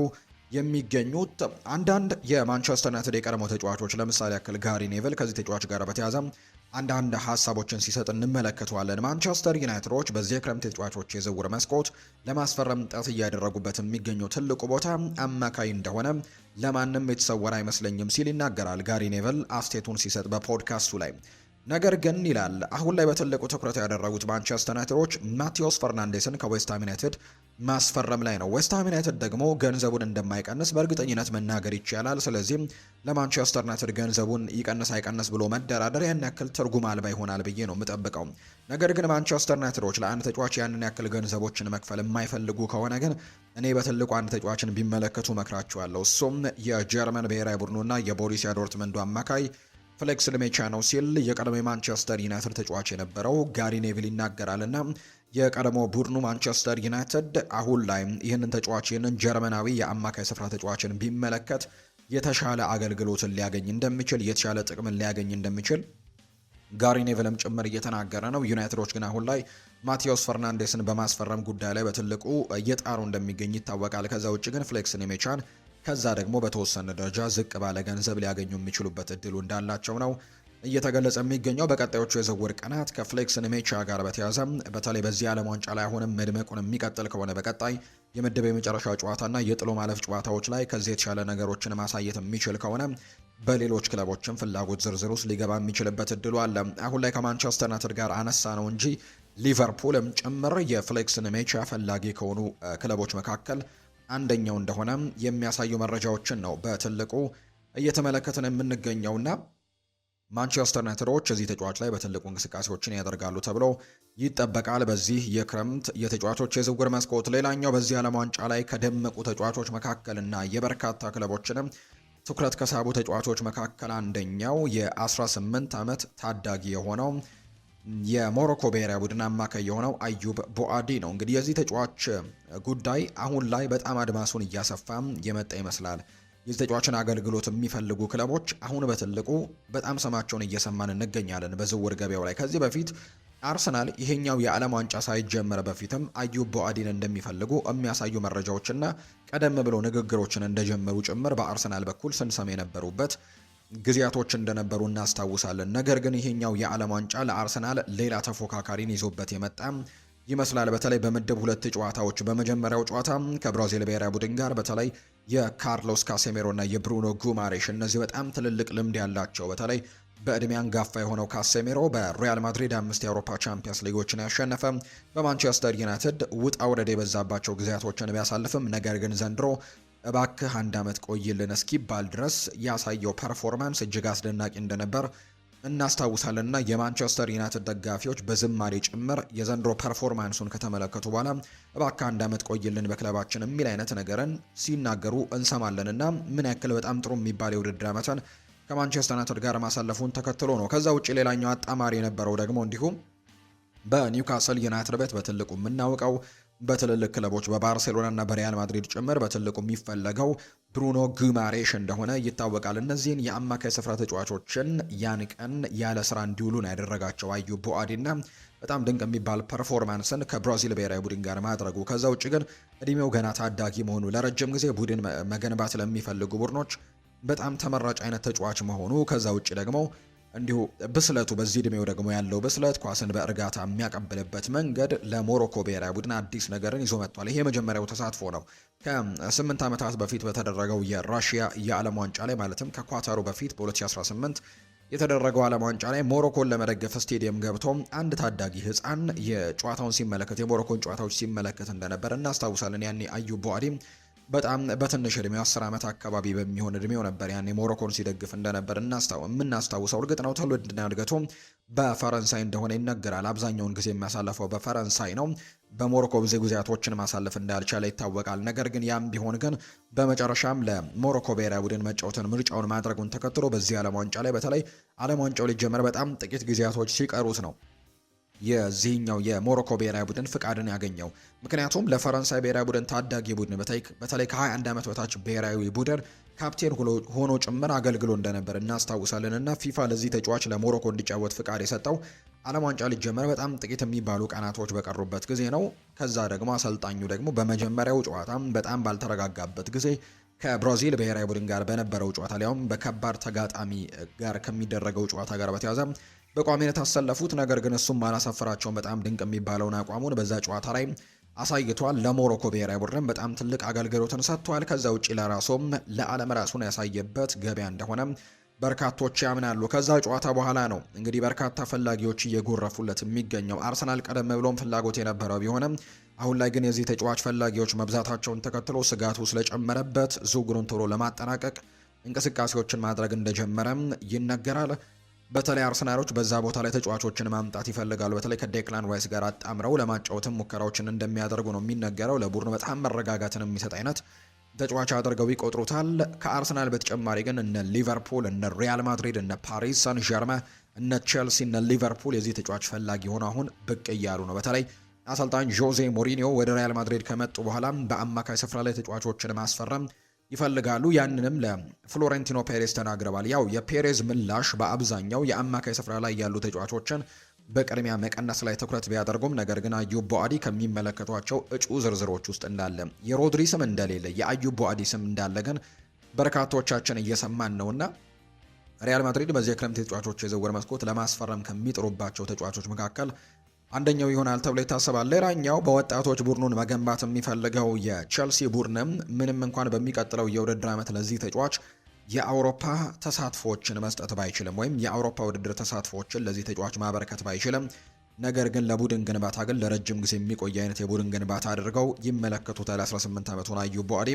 የሚገኙት። አንዳንድ የማንቸስተር ዩናይትድ የቀድሞ ተጫዋቾች ለምሳሌ ያክል ጋሪ ኔቭል ከዚህ ተጫዋች ጋር በተያያዘ አንዳንድ ሀሳቦችን ሲሰጥ እንመለከተዋለን። ማንቸስተር ዩናይትዶች በዚህ የክረምት ተጫዋቾች የዝውውር መስኮት ለማስፈረም ጥረት እያደረጉበት የሚገኘው ትልቁ ቦታ አማካይ እንደሆነ ለማንም የተሰወረ አይመስለኝም ሲል ይናገራል ጋሪ ኔቭል አስቴቱን ሲሰጥ በፖድካስቱ ላይ። ነገር ግን ይላል አሁን ላይ በትልቁ ትኩረት ያደረጉት ማንቸስተር ዩናይትዶች ማቴዎስ ፈርናንዴስን ከዌስትሃም ዩናይትድ ማስፈረም ላይ ነው። ዌስትሃም ዩናይትድ ደግሞ ገንዘቡን እንደማይቀንስ በእርግጠኝነት መናገር ይቻላል። ስለዚህም ለማንቸስተር ዩናይትድ ገንዘቡን ይቀንስ አይቀንስ ብሎ መደራደር ያን ያክል ትርጉም አልባ ይሆናል ብዬ ነው የምጠብቀው። ነገር ግን ማንቸስተር ዩናይትዶች ለአንድ ተጫዋች ያንን ያክል ገንዘቦችን መክፈል የማይፈልጉ ከሆነ ግን እኔ በትልቁ አንድ ተጫዋችን ቢመለከቱ መክራቸዋለሁ። እሱም የጀርመን ብሔራዊ ቡድኑና የቦሩሲያ ዶርትመንዱ አማካይ ፍሌክስ ሜቻ ነው ሲል የቀድሞ የማንቸስተር ዩናይትድ ተጫዋች የነበረው ጋሪ ኔቪል ይናገራልና የቀድሞ ቡድኑ ማንቸስተር ዩናይትድ አሁን ላይ ይህንን ተጫዋች ይህንን ጀርመናዊ የአማካይ ስፍራ ተጫዋችን ቢመለከት የተሻለ አገልግሎትን ሊያገኝ እንደሚችል የተሻለ ጥቅምን ሊያገኝ እንደሚችል ጋሪ ኔቭልም ጭምር እየተናገረ ነው። ዩናይትዶች ግን አሁን ላይ ማቴዎስ ፈርናንዴስን በማስፈረም ጉዳይ ላይ በትልቁ እየጣሩ እንደሚገኝ ይታወቃል። ከዛ ውጭ ግን ፍሌክስ ሜቻን ከዛ ደግሞ በተወሰነ ደረጃ ዝቅ ባለ ገንዘብ ሊያገኙ የሚችሉበት እድሉ እንዳላቸው ነው እየተገለጸ የሚገኘው። በቀጣዮቹ የዝውውር ቀናት ከፍሌክስ ሜቻ ጋር በተያያዘ በተለይ በዚህ ዓለም ዋንጫ ላይ አሁንም መድመቁን የሚቀጥል ከሆነ በቀጣይ የምድብ የመጨረሻ ጨዋታና የጥሎ ማለፍ ጨዋታዎች ላይ ከዚህ የተሻለ ነገሮችን ማሳየት የሚችል ከሆነ በሌሎች ክለቦችም ፍላጎት ዝርዝር ውስጥ ሊገባ የሚችልበት እድሉ አለ። አሁን ላይ ከማንቸስተር ዩናይትድ ጋር አነሳ ነው እንጂ ሊቨርፑልም ጭምር የፍሌክስ ሜቻ ፈላጊ ከሆኑ ክለቦች መካከል አንደኛው እንደሆነ የሚያሳዩ መረጃዎችን ነው በትልቁ እየተመለከትን የምንገኘውና ማንቸስተር ዩናይትዶች እዚህ ተጫዋች ላይ በትልቁ እንቅስቃሴዎችን ያደርጋሉ ተብሎ ይጠበቃል። በዚህ የክረምት የተጫዋቾች የዝውውር መስኮት ሌላኛው በዚህ ዓለም ዋንጫ ላይ ከደመቁ ተጫዋቾች መካከልና የበርካታ ክለቦችንም ትኩረት ከሳቡ ተጫዋቾች መካከል አንደኛው የ18 ዓመት ታዳጊ የሆነው የሞሮኮ ብሔራዊ ቡድን አማካይ የሆነው አዩብ ቦአዲ ነው። እንግዲህ የዚህ ተጫዋች ጉዳይ አሁን ላይ በጣም አድማሱን እያሰፋ የመጣ ይመስላል። የዚህ ተጫዋችን አገልግሎት የሚፈልጉ ክለቦች አሁን በትልቁ በጣም ስማቸውን እየሰማን እንገኛለን በዝውውር ገበያው ላይ። ከዚህ በፊት አርሰናል ይሄኛው የዓለም ዋንጫ ሳይጀመር በፊትም አዩብ ቦአዲን እንደሚፈልጉ የሚያሳዩ መረጃዎችና ቀደም ብሎ ንግግሮችን እንደጀመሩ ጭምር በአርሰናል በኩል ስንሰማ የነበሩበት ጊዜያቶች እንደነበሩ እናስታውሳለን። ነገር ግን ይሄኛው የዓለም ዋንጫ ለአርሰናል ሌላ ተፎካካሪን ይዞበት የመጣ ይመስላል። በተለይ በምድብ ሁለት ጨዋታዎች በመጀመሪያው ጨዋታ ከብራዚል ብሔራዊ ቡድን ጋር በተለይ የካርሎስ ካሴሜሮ እና የብሩኖ ጉማሬሽ እነዚህ በጣም ትልልቅ ልምድ ያላቸው በተለይ በእድሜ አንጋፋ የሆነው ካሴሜሮ በሪያል ማድሪድ 5 የአውሮፓ ቻምፒየንስ ሊጎችን ያሸነፈ በማንቸስተር ዩናይትድ ውጣ ውረድ የበዛባቸው ጊዜያቶችን ቢያሳልፍም ነገር ግን ዘንድሮ እባክህ አንድ ዓመት ቆይልን እስኪባል ድረስ ያሳየው ፐርፎርማንስ እጅግ አስደናቂ እንደነበር እናስታውሳለንና የማንቸስተር ዩናይትድ ደጋፊዎች በዝማሬ ጭምር የዘንድሮ ፐርፎርማንሱን ከተመለከቱ በኋላ እባክህ አንድ ዓመት ቆይልን በክለባችን የሚል አይነት ነገርን ሲናገሩ እንሰማለንና ምን ያክል በጣም ጥሩ የሚባል የውድድር ዓመትን ከማንቸስተር ዩናይትድ ጋር ማሳለፉን ተከትሎ ነው። ከዛ ውጭ ሌላኛው አጣማሪ የነበረው ደግሞ እንዲሁም በኒውካስል ዩናይትድ ቤት በትልቁ የምናውቀው በትልልቅ ክለቦች በባርሴሎና እና በሪያል ማድሪድ ጭምር በትልቁ የሚፈለገው ብሩኖ ጉማሬሽ እንደሆነ ይታወቃል። እነዚህን የአማካይ ስፍራ ተጫዋቾችን ያን ቀን ያለ ስራ እንዲውሉን ያደረጋቸው አዩብ ቦአዲና በጣም ድንቅ የሚባል ፐርፎርማንስን ከብራዚል ብሔራዊ ቡድን ጋር ማድረጉ፣ ከዛ ውጭ ግን እድሜው ገና ታዳጊ መሆኑ፣ ለረጅም ጊዜ ቡድን መገንባት ለሚፈልጉ ቡድኖች በጣም ተመራጭ አይነት ተጫዋች መሆኑ፣ ከዛ ውጭ ደግሞ እንዲሁ ብስለቱ በዚህ እድሜው ደግሞ ያለው ብስለት ኳስን በእርጋታ የሚያቀብልበት መንገድ ለሞሮኮ ብሔራዊ ቡድን አዲስ ነገርን ይዞ መጥቷል። ይሄ የመጀመሪያው ተሳትፎ ነው። ከ8 ዓመታት በፊት በተደረገው የራሽያ የዓለም ዋንጫ ላይ ማለትም ከኳታሩ በፊት በ2018 የተደረገው ዓለም ዋንጫ ላይ ሞሮኮን ለመደገፍ ስቴዲየም ገብቶ አንድ ታዳጊ ህፃን የጨዋታውን ሲመለከት የሞሮኮን ጨዋታዎች ሲመለከት እንደነበር እናስታውሳለን። ያኔ አዩብ ቦአዲ በጣም በትንሽ እድሜው 10 ዓመት አካባቢ በሚሆን እድሜው ነበር ያኔ ሞሮኮን ሲደግፍ እንደነበር የምናስታውሰው። እርግጥ ነው ትውልድና እድገቱ በፈረንሳይ እንደሆነ ይነገራል። አብዛኛውን ጊዜ የሚያሳልፈው በፈረንሳይ ነው። በሞሮኮ ብዙ ጊዜያቶችን ማሳለፍ እንዳልቻለ ይታወቃል። ነገር ግን ያም ቢሆን ግን በመጨረሻም ለሞሮኮ ብሔራዊ ቡድን መጫወትን ምርጫውን ማድረጉን ተከትሎ በዚህ ዓለም ዋንጫ ላይ በተለይ ዓለም ዋንጫው ሊጀመር በጣም ጥቂት ጊዜያቶች ሲቀሩት ነው የዚህኛው የሞሮኮ ብሔራዊ ቡድን ፍቃድን ያገኘው። ምክንያቱም ለፈረንሳይ ብሔራዊ ቡድን ታዳጊ ቡድን በተለይ ከ21 ዓመት በታች ብሔራዊ ቡድን ካፕቴን ሆኖ ጭምር አገልግሎ እንደነበር እናስታውሳለን እና ፊፋ ለዚህ ተጫዋች ለሞሮኮ እንዲጫወት ፍቃድ የሰጠው ዓለም ዋንጫ ሊጀመር በጣም ጥቂት የሚባሉ ቀናቶች በቀሩበት ጊዜ ነው። ከዛ ደግሞ አሰልጣኙ ደግሞ በመጀመሪያው ጨዋታ በጣም ባልተረጋጋበት ጊዜ ከብራዚል ብሔራዊ ቡድን ጋር በነበረው ጨዋታ ላይም በከባድ ተጋጣሚ ጋር ከሚደረገው ጨዋታ ጋር በተያያዘ በቋሚነት አሰለፉት። ነገር ግን እሱም አላሳፈራቸውም። በጣም ድንቅ የሚባለውን አቋሙን በዛ ጨዋታ ላይ አሳይቷል። ለሞሮኮ ብሔራዊ ቡድን በጣም ትልቅ አገልግሎትን ሰጥቷል። ከዛ ውጪ ለራሱም ለዓለም ራሱን ያሳየበት ገበያ እንደሆነ በርካቶች ያምናሉ። ከዛ ጨዋታ በኋላ ነው እንግዲህ በርካታ ፈላጊዎች እየጎረፉለት የሚገኘው። አርሰናል ቀደም ብሎም ፍላጎት የነበረው ቢሆንም አሁን ላይ ግን የዚህ ተጫዋች ፈላጊዎች መብዛታቸውን ተከትሎ ስጋቱ ስለጨመረበት ዝውውሩን ቶሎ ለማጠናቀቅ እንቅስቃሴዎችን ማድረግ እንደጀመረም ይነገራል። በተለይ አርሰናሎች በዛ ቦታ ላይ ተጫዋቾችን ማምጣት ይፈልጋሉ። በተለይ ከዴክላን ራይስ ጋር አጣምረው ለማጫወትም ሙከራዎችን እንደሚያደርጉ ነው የሚነገረው። ለቡድኑ በጣም መረጋጋትን የሚሰጥ አይነት ተጫዋች አድርገው ይቆጥሩታል። ከአርሰናል በተጨማሪ ግን እነ ሊቨርፑል፣ እነ ሪያል ማድሪድ፣ እነ ፓሪስ ሳን ዠርመን፣ እነ ቼልሲ፣ እነ ሊቨርፑል የዚህ ተጫዋች ፈላጊ ሆነው አሁን ብቅ እያሉ ነው። በተለይ አሰልጣኝ ጆዜ ሞሪኒዮ ወደ ሪያል ማድሪድ ከመጡ በኋላ በአማካይ ስፍራ ላይ ተጫዋቾችን ማስፈረም ይፈልጋሉ። ያንንም ለፍሎሬንቲኖ ፔሬዝ ተናግረዋል። ያው የፔሬዝ ምላሽ በአብዛኛው የአማካይ ስፍራ ላይ ያሉ ተጫዋቾችን በቅድሚያ መቀነስ ላይ ትኩረት ቢያደርጉም ነገር ግን አዩብ ቦአዲ ከሚመለከቷቸው እጩ ዝርዝሮች ውስጥ እንዳለ የሮድሪ ስም እንደሌለ የአዩብ ቦአዲ ስም እንዳለ ግን በርካቶቻችን እየሰማን ነውና ሪያል ማድሪድ በዚህ የክረምት ተጫዋቾች የዝውውር መስኮት ለማስፈረም ከሚጥሩባቸው ተጫዋቾች መካከል አንደኛው ይሆናል ተብሎ ይታሰባል። ሌላኛው በወጣቶች ቡድኑን መገንባት የሚፈልገው የቼልሲ ቡድንም ምንም እንኳን በሚቀጥለው የውድድር ዓመት ለዚህ ተጫዋች የአውሮፓ ተሳትፎችን መስጠት ባይችልም ወይም የአውሮፓ ውድድር ተሳትፎችን ለዚህ ተጫዋች ማበረከት ባይችልም ነገር ግን ለቡድን ግንባታ ግን ለረጅም ጊዜ የሚቆይ አይነት የቡድን ግንባታ አድርገው ይመለከቱታል። 18 ዓመቱን አዩብ ቦአዲ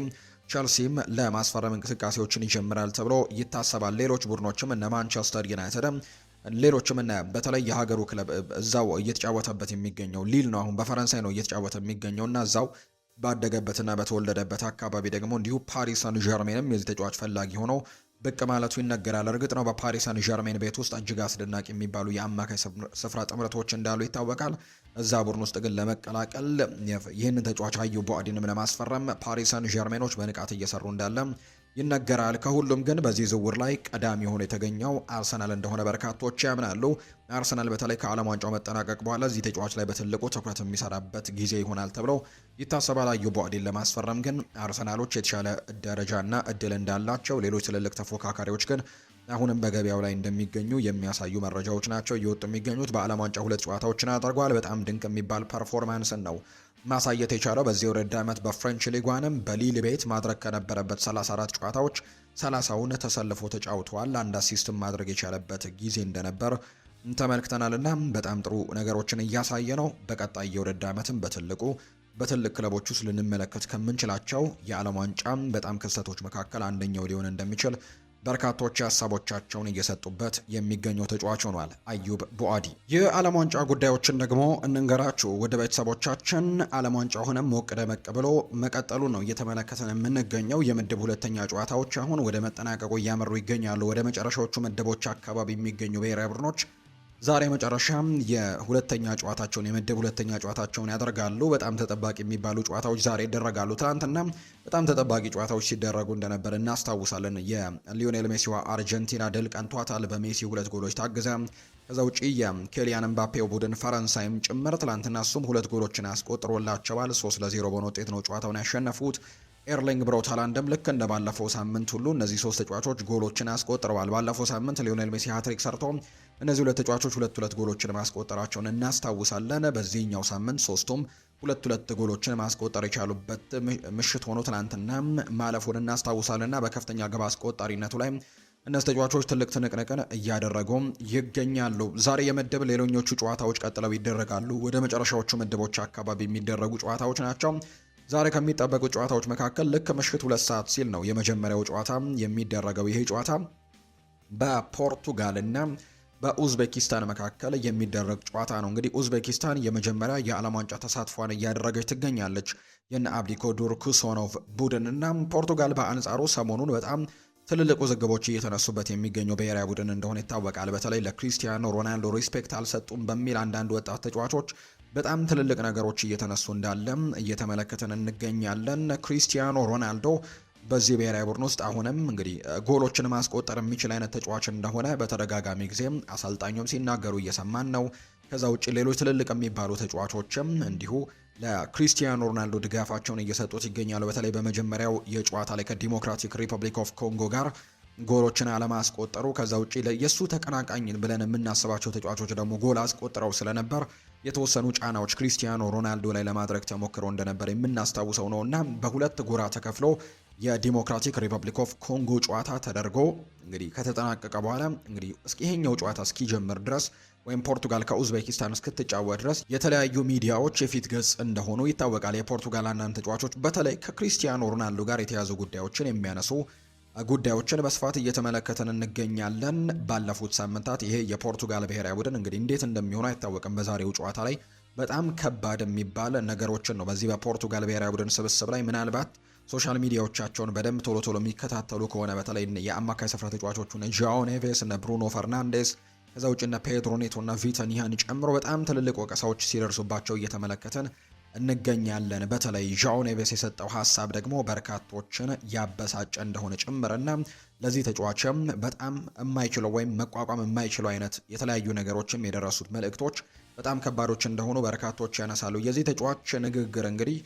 ቼልሲም ለማስፈረም እንቅስቃሴዎችን ይጀምራል ተብሎ ይታሰባል። ሌሎች ቡድኖችም እነ ማንቸስተር ዩናይትድ ሌሎችም እና በተለይ የሀገሩ ክለብ እዛው እየተጫወተበት የሚገኘው ሊል ነው። አሁን በፈረንሳይ ነው እየተጫወተ የሚገኘውና እዛው ባደገበትና በተወለደበት አካባቢ ደግሞ እንዲሁ ፓሪስ ሳን ዠርሜንም የዚህ ተጫዋች ፈላጊ ሆኖ ብቅ ማለቱ ይነገራል። እርግጥ ነው በፓሪስ ሳን ዠርሜን ቤት ውስጥ እጅግ አስደናቂ የሚባሉ የአማካይ ስፍራ ጥምረቶች እንዳሉ ይታወቃል። እዛ ቡድን ውስጥ ግን ለመቀላቀል ይህንን ተጫዋች አዩብ ቦአዲንም ለማስፈረም ፓሪስ ሳን ዠርሜኖች በንቃት እየሰሩ እንዳለ ይነገራል። ከሁሉም ግን በዚህ ዝውውር ላይ ቀዳሚ ሆኖ የተገኘው አርሰናል እንደሆነ በርካቶች ያምናሉ። አርሰናል በተለይ ከዓለም ዋንጫው መጠናቀቅ በኋላ እዚህ ተጫዋች ላይ በትልቁ ትኩረት የሚሰራበት ጊዜ ይሆናል ተብሎ ይታሰባል። አዩብ ቦአዲን ለማስፈረም ግን አርሰናሎች የተሻለ ደረጃና እድል እንዳላቸው፣ ሌሎች ትልልቅ ተፎካካሪዎች ግን አሁንም በገበያው ላይ እንደሚገኙ የሚያሳዩ መረጃዎች ናቸው እየወጡ የሚገኙት። በዓለም ዋንጫ 2 ጨዋታዎችን አድርጓል። በጣም ድንቅ የሚባል ፐርፎርማንስን ነው ማሳየት የቻለው። በዚህ ውድድር ዓመት በፍሬንች ሊጓንም በሊል ቤት ማድረግ ከነበረበት 34 ጨዋታዎች 30ውን ተሰልፎ ተጫውተዋል። አንድ አሲስትም ማድረግ የቻለበት ጊዜ እንደነበር ተመልክተናልና በጣም ጥሩ ነገሮችን እያሳየ ነው። በቀጣይ የውድድር ዓመትም በትልቅ ክለቦች ውስጥ ልንመለከት ከምንችላቸው የዓለም ዋንጫም በጣም ክስተቶች መካከል አንደኛው ሊሆን እንደሚችል በርካቶች ሀሳቦቻቸውን እየሰጡበት የሚገኘው ተጫዋች ሆኗል አዩብ ቦአዲ። የዓለም ዋንጫ ጉዳዮችን ደግሞ እንንገራችሁ ወደ ቤተሰቦቻችን። ዓለም ዋንጫ ሆነም ሞቅ ደመቅ ብሎ መቀጠሉ ነው እየተመለከተን የምንገኘው። የምድብ 2ኛ ጨዋታዎች አሁን ወደ መጠናቀቁ እያመሩ ይገኛሉ። ወደ መጨረሻዎቹ ምድቦች አካባቢ የሚገኙ ብሔራዊ ቡድኖች ዛሬ መጨረሻም የሁለተኛ ጨዋታቸውን የምድብ 2ኛ ጨዋታቸውን ያደርጋሉ። በጣም ተጠባቂ የሚባሉ ጨዋታዎች ዛሬ ይደረጋሉ። ትናንትና በጣም ተጠባቂ ጨዋታዎች ሲደረጉ እንደነበር እናስታውሳለን። የሊዮኔል ሜሲዋ አርጀንቲና ድል ቀንቷታል በሜሲ 2 ጎሎች ታግዛ። ከዛ ውጪ የኬሊያን ምባፔው ቡድን ፈረንሳይም ጭምር ትናንትና እሱም 2 ጎሎችን አስቆጥሮላቸዋል። 3-0 በሆነ ውጤት ነው ጨዋታውን ያሸነፉት። ኤርሊንግ ብራውት ሃላንድም ልክ እንደ ባለፈው ሳምንት ሁሉ እነዚህ 3 ተጫዋቾች ጎሎችን አስቆጥረዋል። ባለፈው ሳምንት ሊዮኔል ሜሲ ሃትሪክ ሰርቶ እነዚህ 2 ተጫዋቾች 2 ጎሎችን ማስቆጠራቸውን እናስታውሳለን። በዚህኛው ሳምንት ሶስቱም 2 ጎሎችን ማስቆጠር የቻሉበት ምሽት ሆኖ ትናንትና ማለፉን እናስታውሳለንና በከፍተኛ ግብ አስቆጣሪነቱ ላይ እነዚህ ተጫዋቾች ትልቅ ትንቅንቅን እያደረጉ ይገኛሉ። ዛሬ የምድብ ሌሎኞቹ ጨዋታዎች ቀጥለው ይደረጋሉ። ወደ መጨረሻዎቹ ምድቦች አካባቢ የሚደረጉ ጨዋታዎች ናቸው። ዛሬ ከሚጠበቁ ጨዋታዎች መካከል ልክ ምሽት 2 ሰዓት ሲል ነው የመጀመሪያው ጨዋታ የሚደረገው። ይሄ ጨዋታ በፖርቱጋልና በኡዝቤኪስታን መካከል የሚደረግ ጨዋታ ነው። እንግዲህ ኡዝቤኪስታን የመጀመሪያ የዓለም ዋንጫ ተሳትፏን እያደረገች ትገኛለች የነ አብዲኮዱር ኩሶኖቭ ቡድንና ፖርቱጋል በአንጻሩ ሰሞኑን በጣም ትልልቅ ውዝግቦች እየተነሱበት የሚገኘው ብሔራዊ ቡድን እንደሆነ ይታወቃል። በተለይ ለክሪስቲያኖ ሮናልዶ ሪስፔክት አልሰጡም በሚል አንዳንድ ወጣት ተጫዋቾች በጣም ትልልቅ ነገሮች እየተነሱ እንዳለ እየተመለከተን እንገኛለን። ክሪስቲያኖ ሮናልዶ በዚህ ብሔራዊ ቡድን ውስጥ አሁንም እንግዲህ ጎሎችን ማስቆጠር የሚችል አይነት ተጫዋች እንደሆነ በተደጋጋሚ ጊዜም አሰልጣኙም ሲናገሩ እየሰማን ነው። ከዛ ውጭ ሌሎች ትልልቅ የሚባሉ ተጫዋቾችም እንዲሁ ለክሪስቲያኖ ሮናልዶ ድጋፋቸውን እየሰጡት ይገኛሉ። በተለይ በመጀመሪያው የጨዋታ ላይ ከዲሞክራቲክ ሪፐብሊክ ኦፍ ኮንጎ ጋር ጎሎችን አለማስቆጠሩ፣ ከዛ ውጪ የሱ ተቀናቃኝ ብለን የምናስባቸው ተጫዋቾች ደግሞ ጎል አስቆጥረው ስለነበር የተወሰኑ ጫናዎች ክሪስቲያኖ ሮናልዶ ላይ ለማድረግ ተሞክሮ እንደነበር የምናስታውሰው ነውና በሁለት ጎራ ተከፍሎ የዲሞክራቲክ ሪፐብሊክ ኦፍ ኮንጎ ጨዋታ ተደርጎ እንግዲህ ከተጠናቀቀ በኋላ እንግዲህ ይሄኛው ጨዋታ እስኪጀምር ድረስ ወይም ፖርቱጋል ከኡዝቤኪስታን እስክትጫወት ድረስ የተለያዩ ሚዲያዎች የፊት ገጽ እንደሆኑ ይታወቃል። የፖርቱጋል አንዳንድ ተጫዋቾች በተለይ ከክሪስቲያኖ ሮናልዶ ጋር የተያዙ ጉዳዮችን የሚያነሱ ጉዳዮችን በስፋት እየተመለከተን እንገኛለን። ባለፉት ሳምንታት ይሄ የፖርቱጋል ብሔራዊ ቡድን እንግዲህ እንዴት እንደሚሆን አይታወቅም። በዛሬው ጨዋታ ላይ በጣም ከባድ የሚባል ነገሮችን ነው በዚህ በፖርቱጋል ብሔራዊ ቡድን ስብስብ ላይ ምናልባት ሶሻል ሚዲያዎቻቸውን በደንብ ቶሎ የሚከታተሉ ከሆነ በተለይ የአማካይ ስፍራ ተጫዋቾቹን ዣኦ ኔቬስ እና ብሩኖ ፈርናንዴስ ከዛ ውጭ እነ ፔድሮ ኔቶ እና ቪተኒያን ጨምሮ በጣም ትልልቅ ወቀሳዎች ሲደርሱባቸው እየተመለከትን እንገኛለን። በተለይ ዣኦ ኔቬስ የሰጠው ሀሳብ ደግሞ በርካቶችን ያበሳጨ እንደሆነ ጭምርና ለዚህ ተጫዋችም በጣም የማይችለው ወይም መቋቋም የማይችለው አይነት የተለያዩ ነገሮችም የደረሱት መልእክቶች በጣም ከባዶች እንደሆኑ በርካቶች ያነሳሉ። የዚህ ተጫዋች ንግግር እንግዲህ